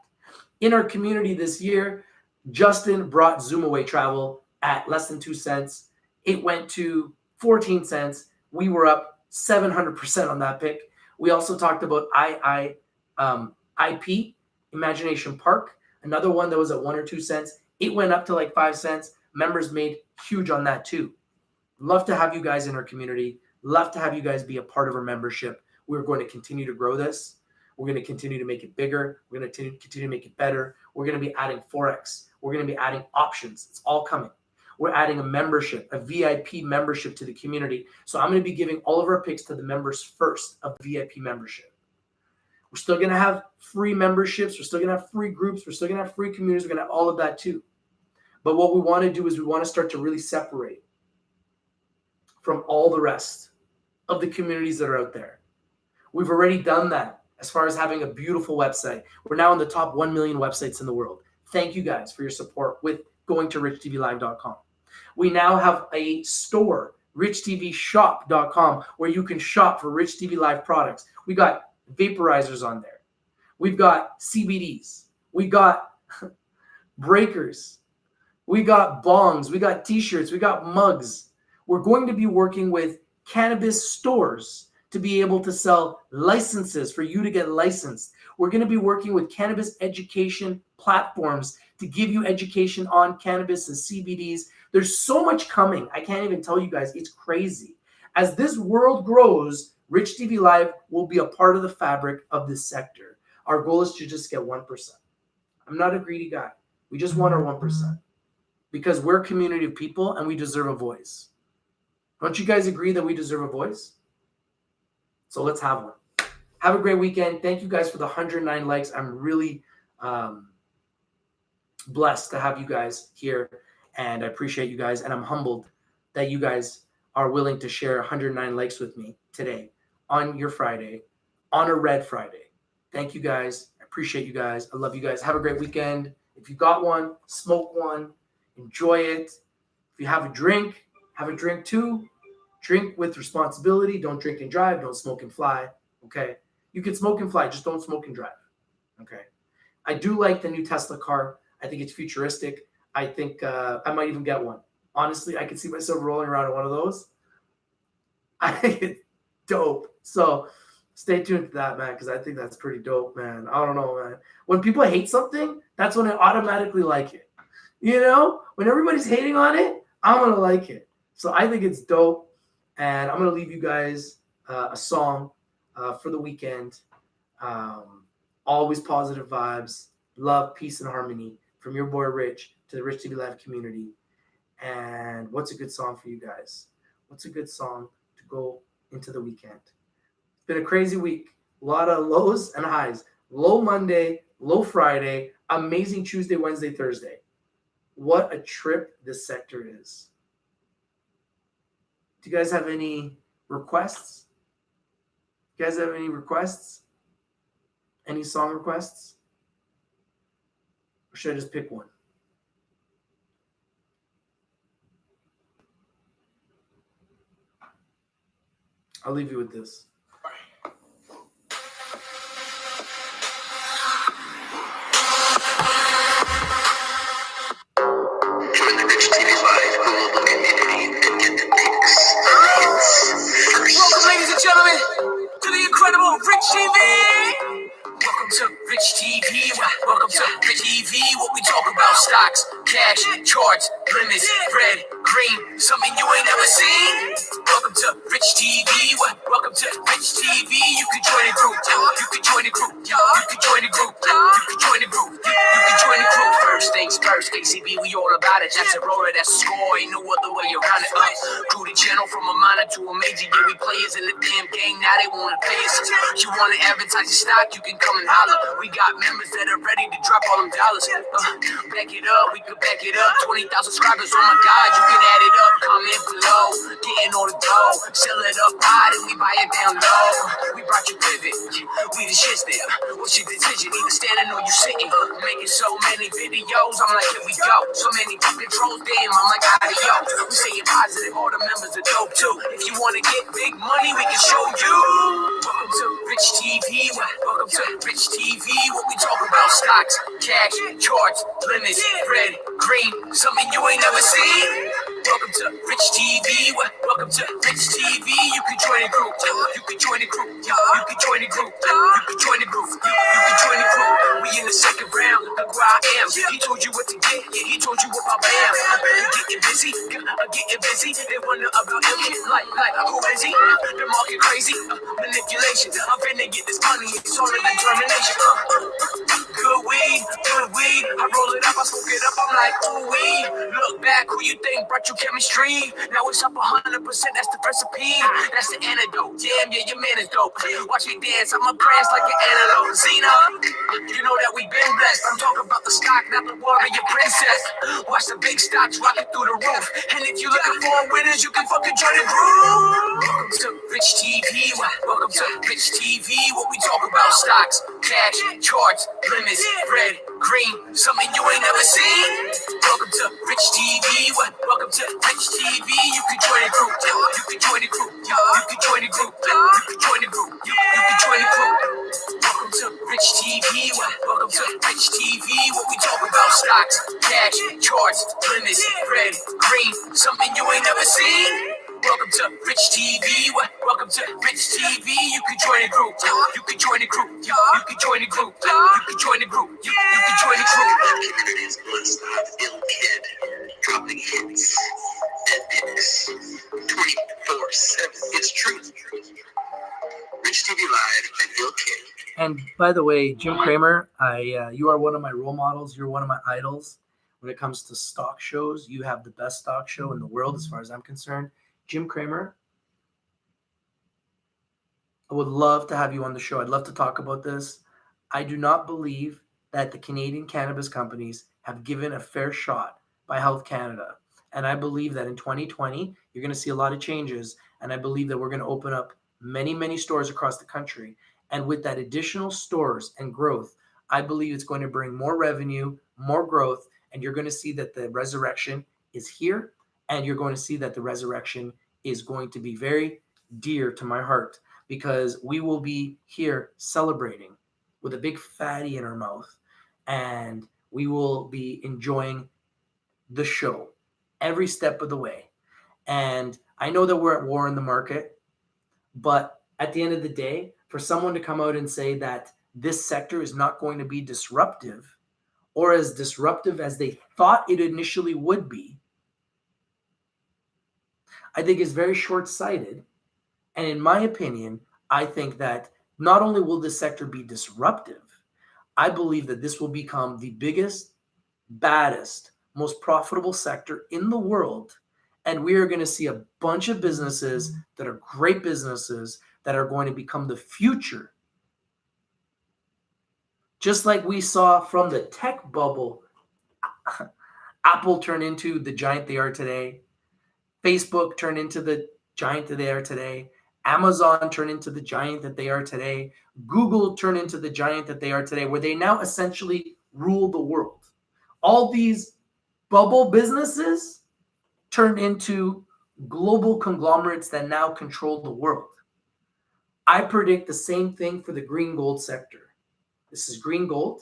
In our community this year, Justin brought Zoom Away Travel at less than 2 cents. It went to 14 cents. We were up 700% on that pick. We also talked about IP, Imagination Park, another one that was at 1 or 2 cents. It went up to like 5 cents. Members made huge on that too. Love to have you guys in our community. Love to have you guys be a part of our membership. We're going to continue to grow this. We're going to continue to make it bigger. We're going to continue to make it better. We're going to be adding Forex. We're going to be adding options. It's all coming. We're adding a membership, a VIP membership to the community. So I'm going to be giving all of our picks to the members first of the VIP membership. We're still going to have free memberships. We're still going to have free groups. We're still going to have free communities. We're going to have all of that too. But what we want to do is we want to start to really separate from all the rest of the communities that are out there. We've already done that as far as having a beautiful website. We're now in the top 1 million websites in the world. Thank you guys for your support with going to richtvlive.com. We now have a store, richtvshop.com, where you can shop for Rich TV Live products. We got vaporizers on there. We've got CBDs. We got breakers. We got bongs. We got t-shirts. We got mugs. We're going to be working with cannabis stores to be able to sell licenses for you to get licensed. We're going to be working with cannabis education platforms to give you education on cannabis and CBDs. There's so much coming. I can't even tell you guys. It's crazy. As this world grows, Rich TV Live will be a part of the fabric of this sector. Our goal is to just get 1%. I'm not a greedy guy. We just want our 1% because we're a community of people and we deserve a voice. Don't you guys agree that we deserve a voice? So let's have one. Have a great weekend. Thank you guys for the 109 likes. I'm really blessed to have you guys here, and I appreciate you guys, and I'm humbled that you guys are willing to share 109 likes with me today on your Friday, on a red Friday. Thank you guys. I appreciate you guys. I love you guys. Have a great weekend. If you got one, smoke one. Enjoy it. If you have a drink too. Drink with responsibility. Don't drink and drive. Don't smoke and fly. Okay? You can smoke and fly. Just don't smoke and drive. Okay? I do like the new Tesla car. I think it's futuristic. I think I might even get one. Honestly, I could see myself rolling around in one of those. I think it's dope. So Stay tuned to that, man, because I think that's pretty dope, man. I don't know, man. When people hate something, that's when I automatically like it. You know, when everybody's hating on it, I'm gonna like it. So I think it's dope, and I'm gonna leave you guys a song for the weekend. Always positive vibes, love, peace, and harmony from your boy Rich to the Rich TV Live community. And what's a good song for you guys? What's a good song to go into the weekend? It's been a crazy week. A lot of lows and highs. Low Monday, low Friday, amazing Tuesday, Wednesday, Thursday. What a trip this sector is. Do you guys have any requests? You guys have any requests? Any song requests? Or should I just pick one? I'll leave you with this. Join the Rich TV Live global community and get the pics and the hits first. Welcome, ladies and gentlemen, to the incredible Rich TV. Welcome to Rich TV. Welcome to Rich TV. What we talk about: stocks, cash, charts, limits, red, green, something you ain't never seen. Welcome to Rich TV. Welcome to Rich TV. You can join the group. You can join the group. You can join the group. You can join the group. You can join the group. First things first, KCB, we all about it. That's a roller, that's a score. Ain't no other way around it. Grew the channel from a minor to a major. Yeah, we players in the damn game. Now they wanna pay us. You wanna advertise your stock? You can come and holler. We got members that are ready to drop all them dollars. Back it up, we can back it up. 20,000 subscribers, oh my God, you can add it up. Comment below, getting all the dough. Sell it up high, then we buy it down low. We brought you pivot, we the shits there. What's your decision? Either standing or you sitting. Making so many videos, I'm like, here we go. So many controls, damn, I'm like, adios. We saying positive, all the members are dope too. If you wanna get big money, we can show you. Welcome to Rich TV. Welcome to Rich TV. What we talk about: stocks, cash, charts, limits, red, green, something you ain't never seen. Welcome to Rich TV. Welcome to Rich TV. You can join the group. You can join the group. You can join the group. You can join the group. You can join the group. We in the second round. Look where I am. He told you what to get. Yeah, he told you what I am. You getting busy? Getting busy. They wonder about him. Like, who is he? The market crazy. Manipulation. I'm finna get this money. It's all in determination. Good weed, good weed. I roll it up, I smoke it up. I'm like, ooh wee. Look back, who you think brought you chemistry? Now it's up 100%. That's the recipe. That's the antidote. Damn, yeah, your man is dope. Watch me dance, I'ma prance like an antelope. Zena, you know that we been blessed. I'm talking about the stock, not the warrior princess. Watch the big stocks rocking through the roof. And if you looking for winners, you can fucking join the group. Welcome to Rich TV. Welcome to Rich TV. What we talk about: stocks, cash, charts, limits, red, green, something you ain't never seen. Welcome to Rich TV. Welcome to Rich TV. You can join the group. You can join the group. You can join the group. You can join the group. You can join the group. Welcome to Rich TV. Welcome to Rich TV. What we talk about: stocks, cash, charts, limits, red, green, something you ain't never seen. Welcome to Rich TV. Welcome to Rich TV. You can join the group. You can join the group. You can join the group. You can join the group. You can join the group. Community is blessed to have ill kid dropping hits and pics 24/7. It's truth. Rich TV Live and ill kid. And by the way, Jim Cramer, you are one of my role models. You're one of my idols. When it comes to stock shows, you have the best stock show in the world as far as I'm concerned. Jim Cramer, I would love to have you on the show. I'd love to talk about this. I do not believe that the Canadian cannabis companies have given a fair shot by Health Canada. And I believe that in 2020, you're going to see a lot of changes. And I believe that we're going to open up many, many stores across the country. And with that additional stores and growth, I believe it's going to bring more revenue, more growth, and you're going to see that the resurrection is here. And you're going to see that the resurrection is going to be very dear to my heart, because we will be here celebrating with a big fatty in our mouth, and we will be enjoying the show every step of the way. And I know that we're at war in the market, but at the end of the day, for someone to come out and say that this sector is not going to be disruptive or as disruptive as they thought it initially would be, I think is very short-sighted. And in my opinion, I think that not only will this sector be disruptive, I believe that this will become the biggest, baddest, most profitable sector in the world. And we are going to see a bunch of businesses that are great businesses that are going to become the future. Just like we saw from the tech bubble, Apple turn into the giant they are today. Facebook turn into the giant that they are today. Amazon turn into the giant that they are today. Google turn into the giant that they are today, where they now essentially rule the world. All these bubble businesses turned into global conglomerates that now control the world. I predict the same thing for the green gold sector. This is green gold.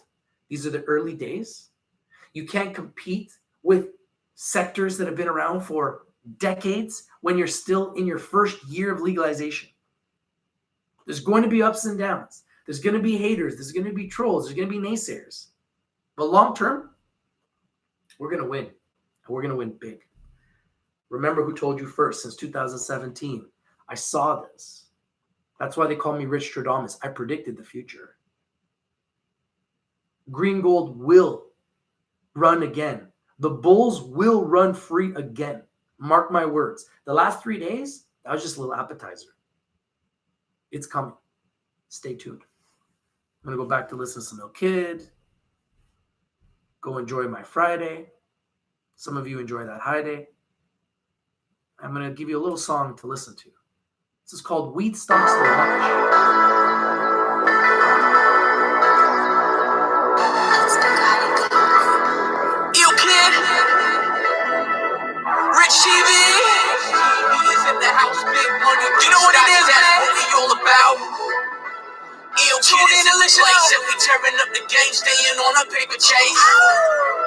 These are the early days. You can't compete with sectors that have been around for decades when you're still in your first year of legalization. There's going to be ups and downs. There's going to be haters. There's going to be trolls. There's going to be naysayers. But long term, we're going to win. And we're going to win big. Remember who told you first. Since 2017, I saw this. That's why they call me Rich Stradamus. I predicted the future. Green gold will run again. The bulls will run free again. Mark my words. The last 3 days, that was just a little appetizer. It's coming. Stay tuned. I'm going to go back to listen to some Ill Kid. Go enjoy my Friday. Some of you enjoy that high day. I'm going to give you a little song to listen to. This is called Weed Stumps to Watch. The house, big money, you know what it is, man? That's what we all about. Tune in and listen up. We tearing up the game, staying on a paper chase.